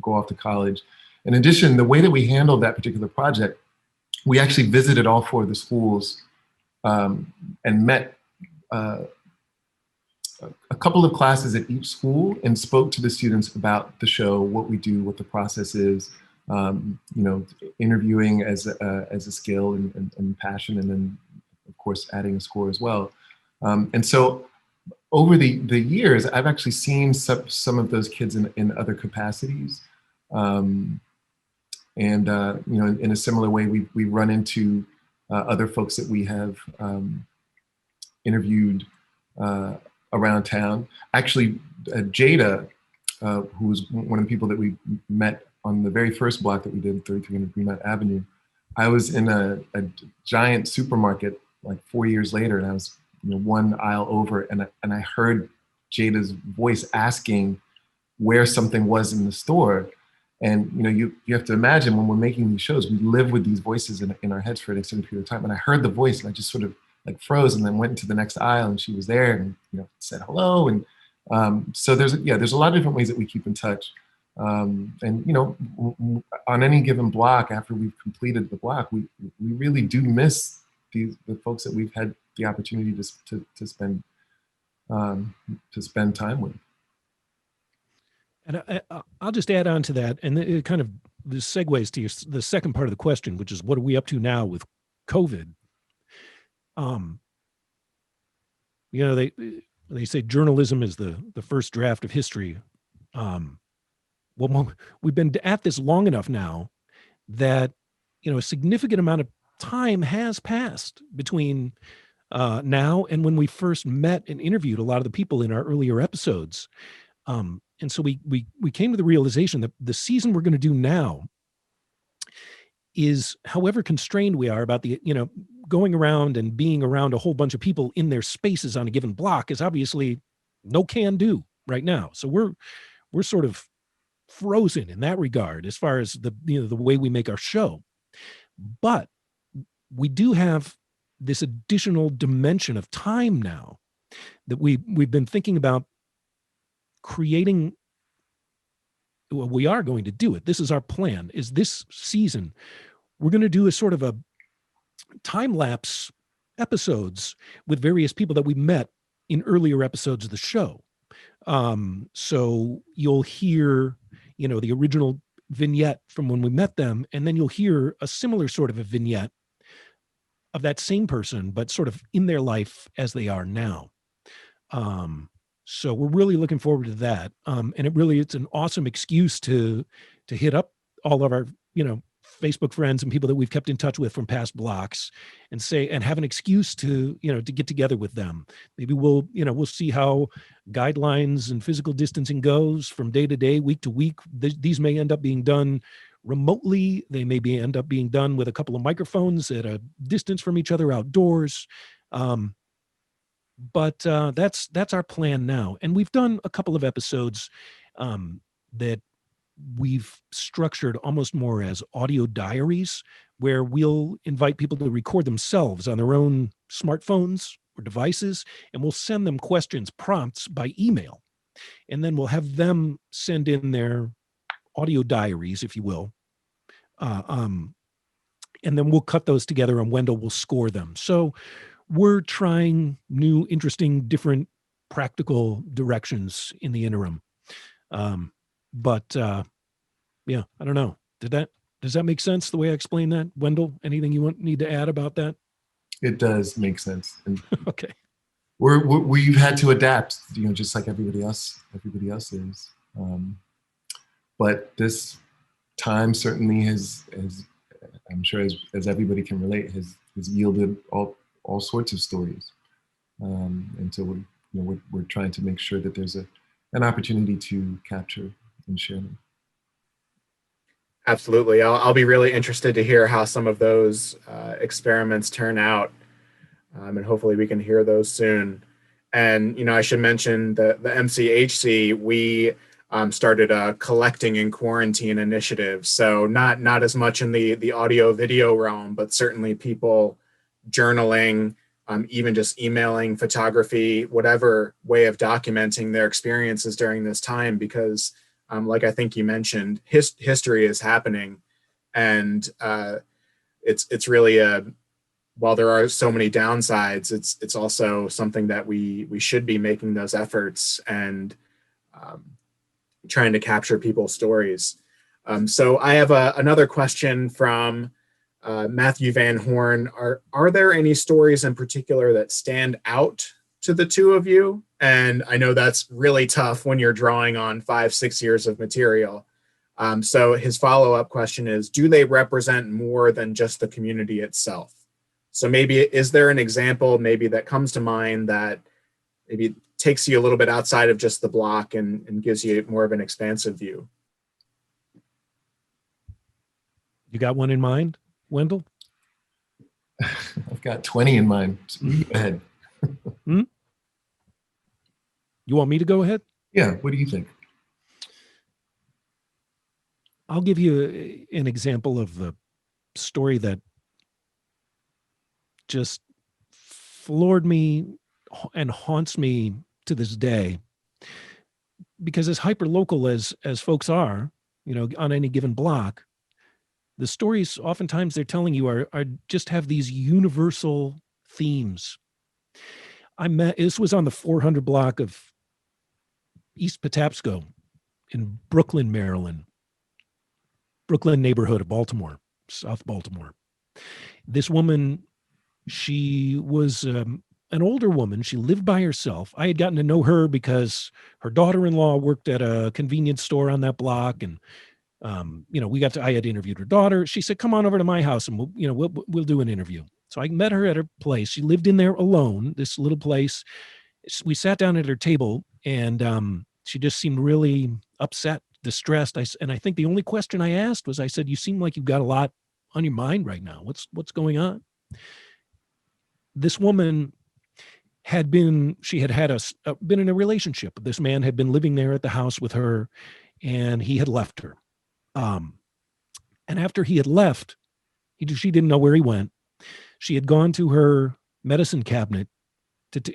go off to college. In addition, the way that we handled that particular project, we actually visited all 4 of the schools and met a couple of classes at each school and spoke to the students about the show, what we do, what the process is, interviewing as a skill and passion, and then of course adding a score as well. And so over the years, I've actually seen some of those kids in other capacities. In a similar way, we run into other folks that we have interviewed around town. Actually, Jada, who was one of the people that we met on the very first block that we did, 3300 Greenmount Avenue. I was in a giant supermarket like 4 years later, and I was one aisle over, and I heard Jada's voice asking where something was in the store. And you have to imagine, when we're making these shows, we live with these voices in our heads for an extended period of time. And I heard the voice, and I just sort of like froze, and then went into the next aisle, and she was there, and said hello. And so there's a lot of different ways that we keep in touch. On any given block, after we've completed the block, we really do miss the folks that we've had the opportunity to spend time with. And I'll just add on to that, and it kind of this segues to the second part of the question, which is what are we up to now with COVID? They say journalism is the first draft of history. Well, we've been at this long enough now that a significant amount of time has passed between now and when we first met and interviewed a lot of the people in our earlier episodes. And so we came to the realization that the season we're going to do now is, however constrained we are about the, going around and being around a whole bunch of people in their spaces on a given block, is obviously no can do right now. So we're sort of frozen in that regard as far as the way we make our show. But we do have this additional dimension of time now that we've been thinking about creating. Well, we are going to do it. This is our plan, is this season we're going to do a sort of a time-lapse episodes with various people that we met in earlier episodes of the show. So you'll hear, the original vignette from when we met them, and then you'll hear a similar sort of a vignette of that same person, but sort of in their life as they are now. So we're really looking forward to that. And it's an awesome excuse to hit up all of our, Facebook friends and people that we've kept in touch with from past blocks and have an excuse to get together with them. Maybe we'll see how guidelines and physical distancing goes from day to day, week to week. These may end up being done remotely. They may end up being done with a couple of microphones at a distance from each other outdoors. But that's our plan now. And we've done a couple of episodes that we've structured almost more as audio diaries, where we'll invite people to record themselves on their own smartphones or devices, and we'll send them questions, prompts by email. And then we'll have them send in their audio diaries, if you will. And then we'll cut those together, and Wendel will score them. So we're trying new, interesting, different practical directions in the interim. Yeah, I don't know. Does that make sense the way I explained that? Wendel, anything you need to add about that? It does make sense. And Okay. we've had to adapt, just like everybody else is. But this time certainly has I'm sure as everybody can relate, has yielded all sorts of stories. And so we're trying to make sure that there's an opportunity to capture and share them. Absolutely. I'll be really interested to hear how some of those experiments turn out. And hopefully we can hear those soon. And, I should mention the MCHC, we started a collecting in quarantine initiative. So not as much in the audio video realm, but certainly people journaling, even just emailing, photography, whatever way of documenting their experiences during this time, because like I think you mentioned, history is happening. And it's really while there are so many downsides, it's also something that we should be making those efforts and trying to capture people's stories. So I have another question from Matthew Van Horn. Are there any stories in particular that stand out to the two of you? And I know that's really tough when you're drawing on 5-6 years of material. So his follow-up question is, do they represent more than just the community itself? So maybe, is there an example maybe that comes to mind that maybe takes you a little bit outside of just the block and gives you more of an expansive view? You got one in mind, Wendell? I've got 20 in mind. So you go ahead. You want me to go ahead? Yeah, what do you think? I'll give you an example of the story that just floored me and haunts me to this day. Because as hyper-local as folks are, on any given block, the stories oftentimes they're telling you are just have these universal themes. This was on the 400 block of East Patapsco in Brooklyn, Maryland. Brooklyn neighborhood of Baltimore, South Baltimore. This woman, she was an older woman. She lived by herself. I had gotten to know her because her daughter-in-law worked at a convenience store on that block. And, I had interviewed her daughter. She said, come on over to my house and we'll do an interview. So I met her at her place. She lived in there alone, this little place. We sat down at her table and she just seemed really upset, distressed. And I think the only question I asked was, I said, you seem like you've got a lot on your mind right now. What's going on? This woman had been in a relationship. This man had been living there at the house with her and he had left her. And after he had left, she didn't know where he went. She had gone to her medicine cabinet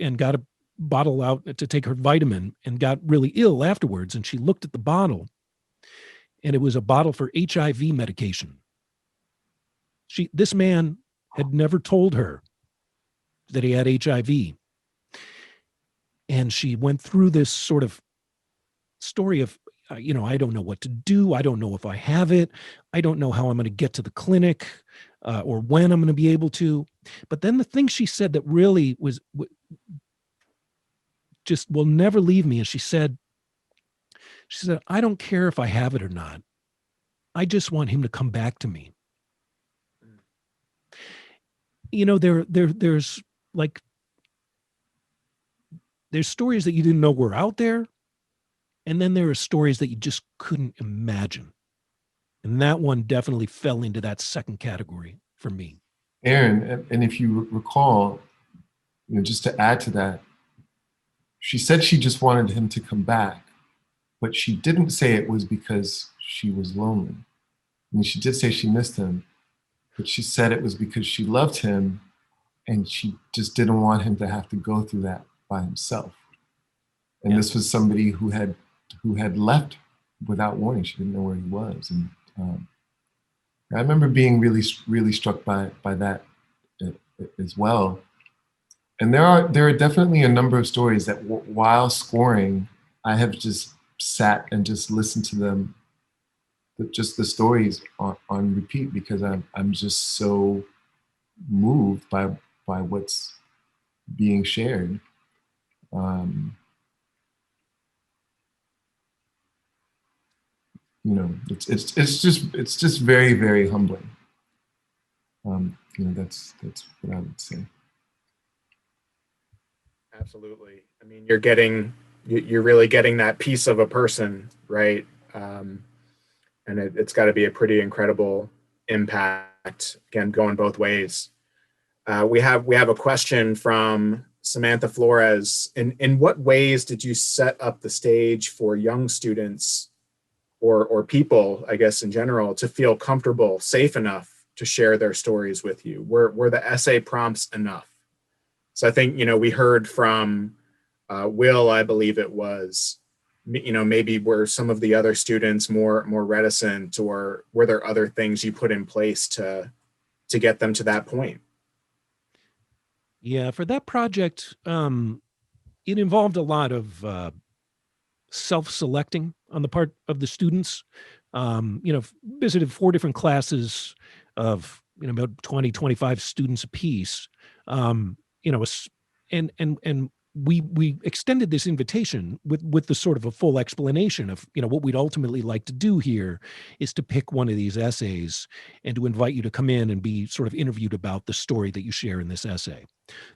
and got a bottle out to take her vitamin and got really ill afterwards. And she looked at the bottle and it was a bottle for HIV medication. This man had never told her that he had HIV. And she went through this sort of story of, I don't know what to do. I don't know if I have it. I don't know how I'm going to get to the clinic or when I'm going to be able to. But then the thing she said that really just will never leave me. And she said, I don't care if I have it or not. I just want him to come back to me. There's stories that you didn't know were out there. And then there are stories that you just couldn't imagine. And that one definitely fell into that second category for me. Aaron, and if you recall, just to add to that, she said she just wanted him to come back, but she didn't say it was because she was lonely. I mean, she did say she missed him, but she said it was because she loved him and she just didn't want him to have to go through that by himself. And This was somebody who had left without warning. She didn't know where he was. And I remember being really, really struck by that as well. And there are definitely a number of stories that while scoring, I have just sat and just listened to them, just the stories on repeat, because I'm just so moved by by what's being shared. You know, it's just very, very humbling. You know, that's what I would say. Absolutely. I mean, you're really getting that piece of a person, right? And it's got to be a pretty incredible impact. Again, going both ways. We have a question from Samantha Flores. In what ways did you set up the stage for young students or people, I guess, in general, to feel comfortable, safe enough to share their stories with you? Were the essay prompts enough? So I think, you know, we heard from Will, I believe it was, you know, maybe were some of the other students more reticent, or were there other things you put in place to get them to that point? Yeah, for that project, it involved a lot of self-selecting on the part of the students. You know, visited 4 different classes of, you know, about 20, 25 students apiece. You know, and we extended this invitation with the sort of a full explanation of, you know, what we'd ultimately like to do here is to pick one of these essays and to invite you to come in and be sort of interviewed about the story that you share in this essay.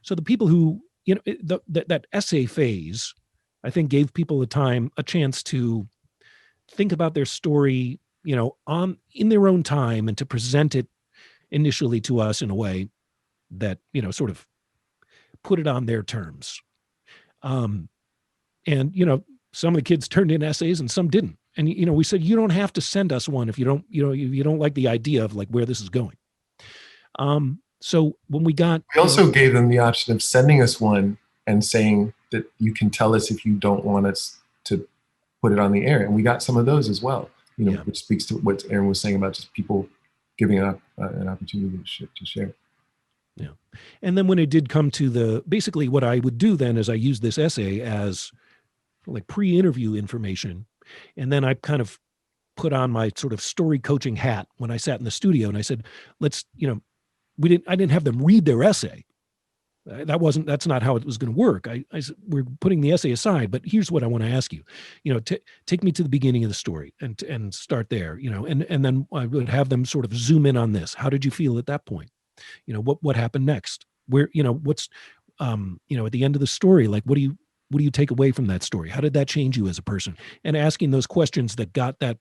So the people who, you know, that essay phase, I think, gave people a chance to think about their story, you know, in their own time, and to present it initially to us in a way that, you know, sort of put it on their terms. And, you know, some of the kids turned in essays and some didn't. And, you know, we said, you don't have to send us one if you don't, you know, you don't like the idea of like where this is going. So when we also gave them the option of sending us one and saying that you can tell us if you don't want us to put it on the air. And we got some of those as well, you know, yeah, which speaks to what Aaron was saying about just people giving up an opportunity to share. Yeah. And then when it did come to basically what I would do then is I used this essay as like pre-interview information. And then I kind of put on my sort of story coaching hat when I sat in the studio and I said, let's, you know, I didn't have them read their essay. That's not how it was going to work. I said, we're putting the essay aside, but here's what I want to ask you, you know, take me to the beginning of the story and start there, you know, and then I would have them sort of zoom in on this. How did you feel at that point? You know, what happened next? Where, you know, what's, you know, at the end of the story, like, what do you take away from that story? How did that change you as a person? And asking those questions that got that,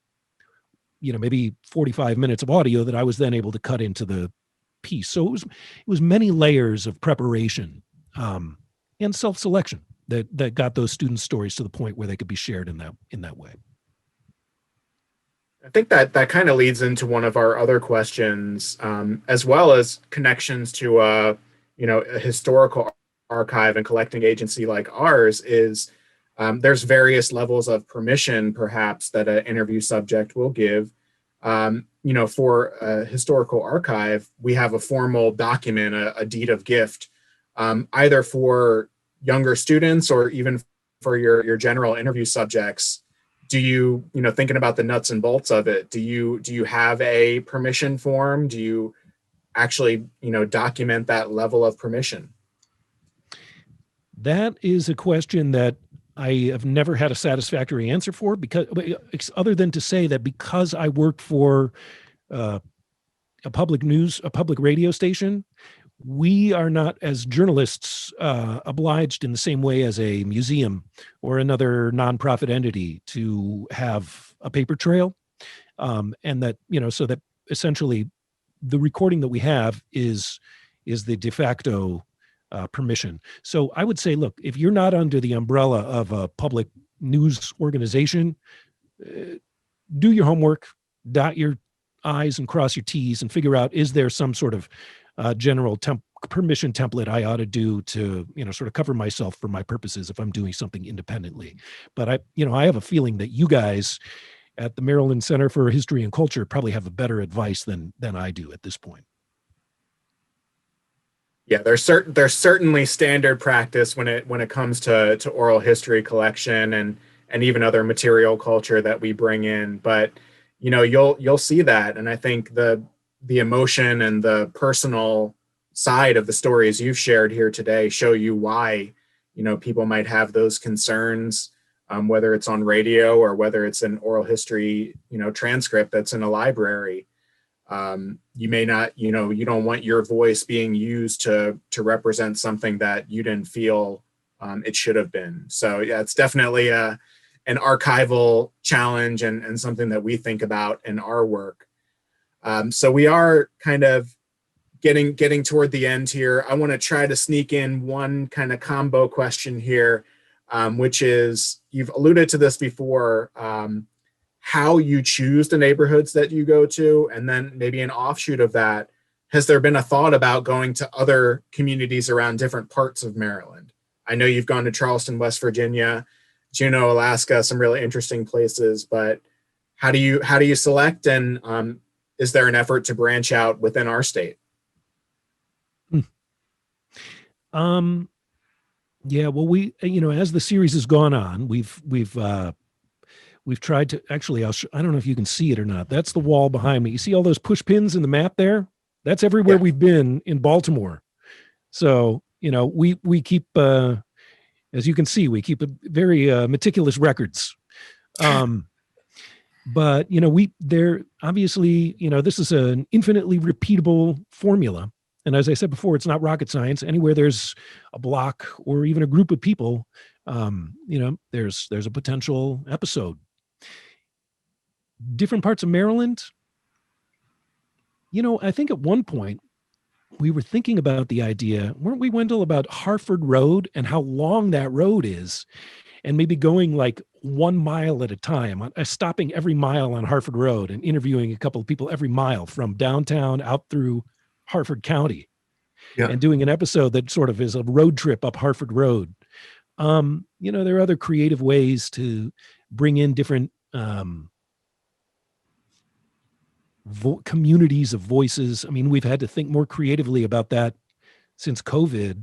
you know, maybe 45 minutes of audio that I was then able to cut into the piece. So it was many layers of preparation and self-selection that got those students' stories to the point where they could be shared in that way. I think that kind of leads into one of our other questions, as well as connections to you know, a historical archive and collecting agency like ours. Is there's various levels of permission, perhaps, that an interview subject will give. You know, for a historical archive, we have a formal document, a deed of gift, either for younger students or even for your general interview subjects. Do you know, thinking about the nuts and bolts of it, do you have a permission form? Do you actually, you know, document that level of permission? That is a question that I have never had a satisfactory answer for, because other than to say that because I worked for a public radio station, we are not, as journalists, obliged in the same way as a museum or another nonprofit entity to have a paper trail. And that, you know, so that essentially the recording that we have is the de facto permission. So I would say, look, if you're not under the umbrella of a public news organization, do your homework, dot your I's and cross your T's, and figure out, is there some sort of general permission template I ought to do to, you know, sort of cover myself for my purposes if I'm doing something independently. But I have a feeling that you guys at the Maryland Center for History and Culture probably have a better advice than I do at this point. Yeah, there's certainly standard practice when it comes to oral history collection and even other material culture that we bring in. But, you know, you'll see that, and I think the emotion and the personal side of the stories you've shared here today show you why, people might have those concerns, whether it's on radio or whether it's an oral history, transcript that's in a library. You may not, you don't want your voice being used to represent something that you didn't feel it should have been. So yeah, it's definitely an archival challenge and something that we think about in our work. So we are kind of getting toward the end here. I want to try to sneak in one kind of combo question here, which is, you've alluded to this before, how you choose the neighborhoods that you go to, and then maybe an offshoot of that, has there been a thought about going to other communities around different parts of Maryland? I know you've gone to Charleston, West Virginia, Juneau, Alaska, some really interesting places, but how do you select, and is there an effort to branch out within our state? Yeah, well, we, as the series has gone on, we've tried to, actually, I don't know if you can see it or not. That's the wall behind me. You see all those push pins in the map there? That's everywhere we've been in Baltimore. So, we keep, as you can see, we keep a very meticulous records. But, there obviously, this is an infinitely repeatable formula. And as I said before, it's not rocket science. Anywhere there's a block or even a group of people, there's a potential episode. Different parts of Maryland, I think at one point we were thinking about the idea, weren't we, Wendell, about Harford Road and how long that road is, and maybe going like 1 mile at a time, stopping every mile on Harford Road and interviewing a couple of people every mile from downtown out through Harford County, and doing an episode that sort of is a road trip up Harford Road. There are other creative ways to bring in different communities of voices. I mean, we've had to think more creatively about that since COVID.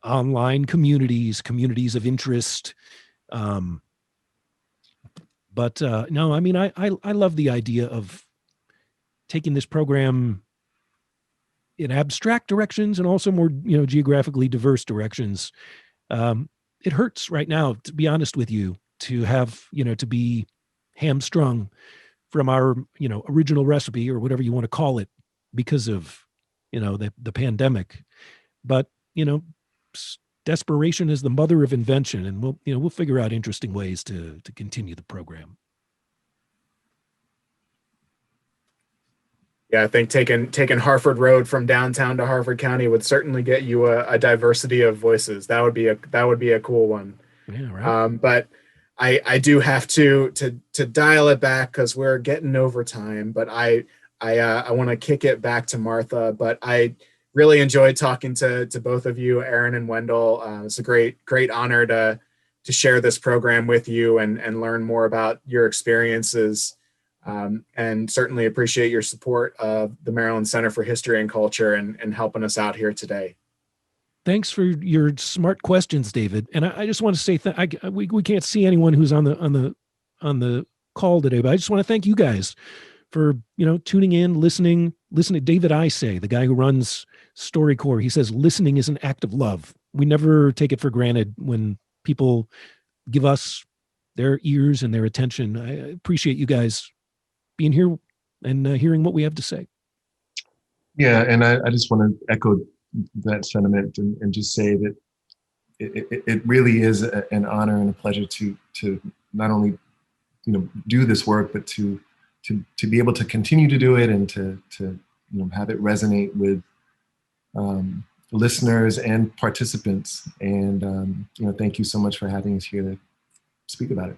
Online communities of interest. But no, I mean, I love the idea of taking this program in abstract directions and also more, geographically diverse directions. It hurts right now, to be honest with you, to have, to be hamstrung from our, original recipe or whatever you want to call it because of, the pandemic. But, desperation is the mother of invention, and we'll figure out interesting ways to continue the program. Yeah, I think taking Harford Road from downtown to Harford County would certainly get you a diversity of voices. That would be a cool one. Yeah, right. But I do have to dial it back because we're getting over time. But I want to kick it back to Martha. But I really enjoyed talking to both of you, Aaron and Wendell. It's a great honor to share this program with you and learn more about your experiences. And certainly appreciate your support of the Maryland Center for History and Culture and helping us out here today. Thanks for your smart questions, David. And I just want to say we can't see anyone who's on the call today, but I just want to thank you guys for tuning in, listening. Listen to David Isay, the guy who runs StoryCorps. He says listening is an act of love. We never take it for granted when people give us their ears and their attention. I appreciate you guys being here and hearing what we have to say. Yeah, and I just want to echo that sentiment and just say that it really is an honor and a pleasure to not only do this work, but to be able to continue to do it and to have it resonate with listeners and participants. And thank you so much for having us here to speak about it.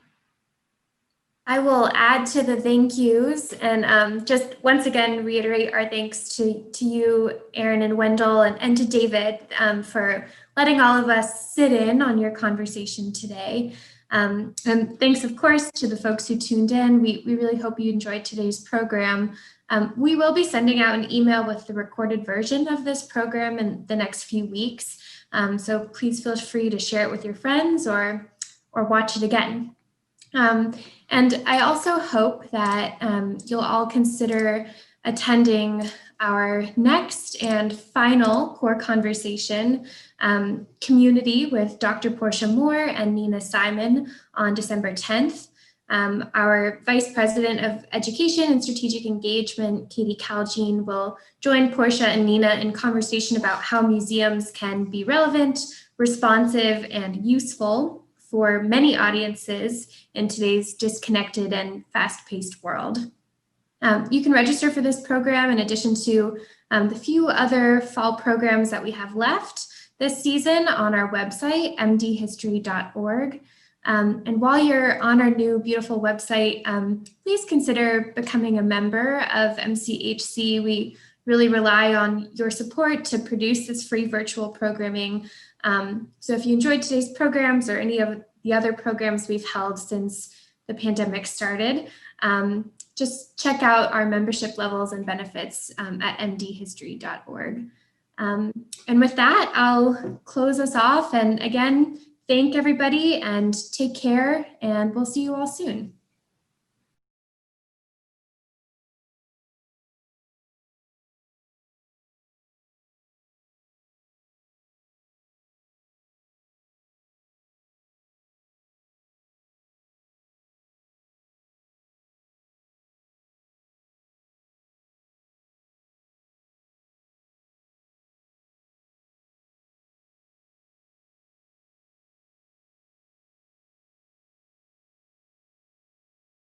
I will add to the thank yous and just once again reiterate our thanks to you, Aaron and Wendell, and to David for letting all of us sit in on your conversation today. And thanks, of course, to the folks who tuned in. We really hope you enjoyed today's program. We will be sending out an email with the recorded version of this program in the next few weeks. So please feel free to share it with your friends or watch it again. And I also hope that you'll all consider attending our next and final core conversation, Community, with Dr. Portia Moore and Nina Simon on December 10th. Our Vice President of Education and Strategic Engagement, Katie Caljean, will join Portia and Nina in conversation about how museums can be relevant, responsive, and useful for many audiences in today's disconnected and fast-paced world. You can register for this program in addition to the few other fall programs that we have left this season on our website, mdhistory.org. And while you're on our new beautiful website, please consider becoming a member of MCHC. We really rely on your support to produce this free virtual programming. So if you enjoyed today's programs or any of the other programs we've held since the pandemic started, just check out our membership levels and benefits at mdhistory.org. And with that, I'll close us off. And again, thank everybody and take care, and we'll see you all soon.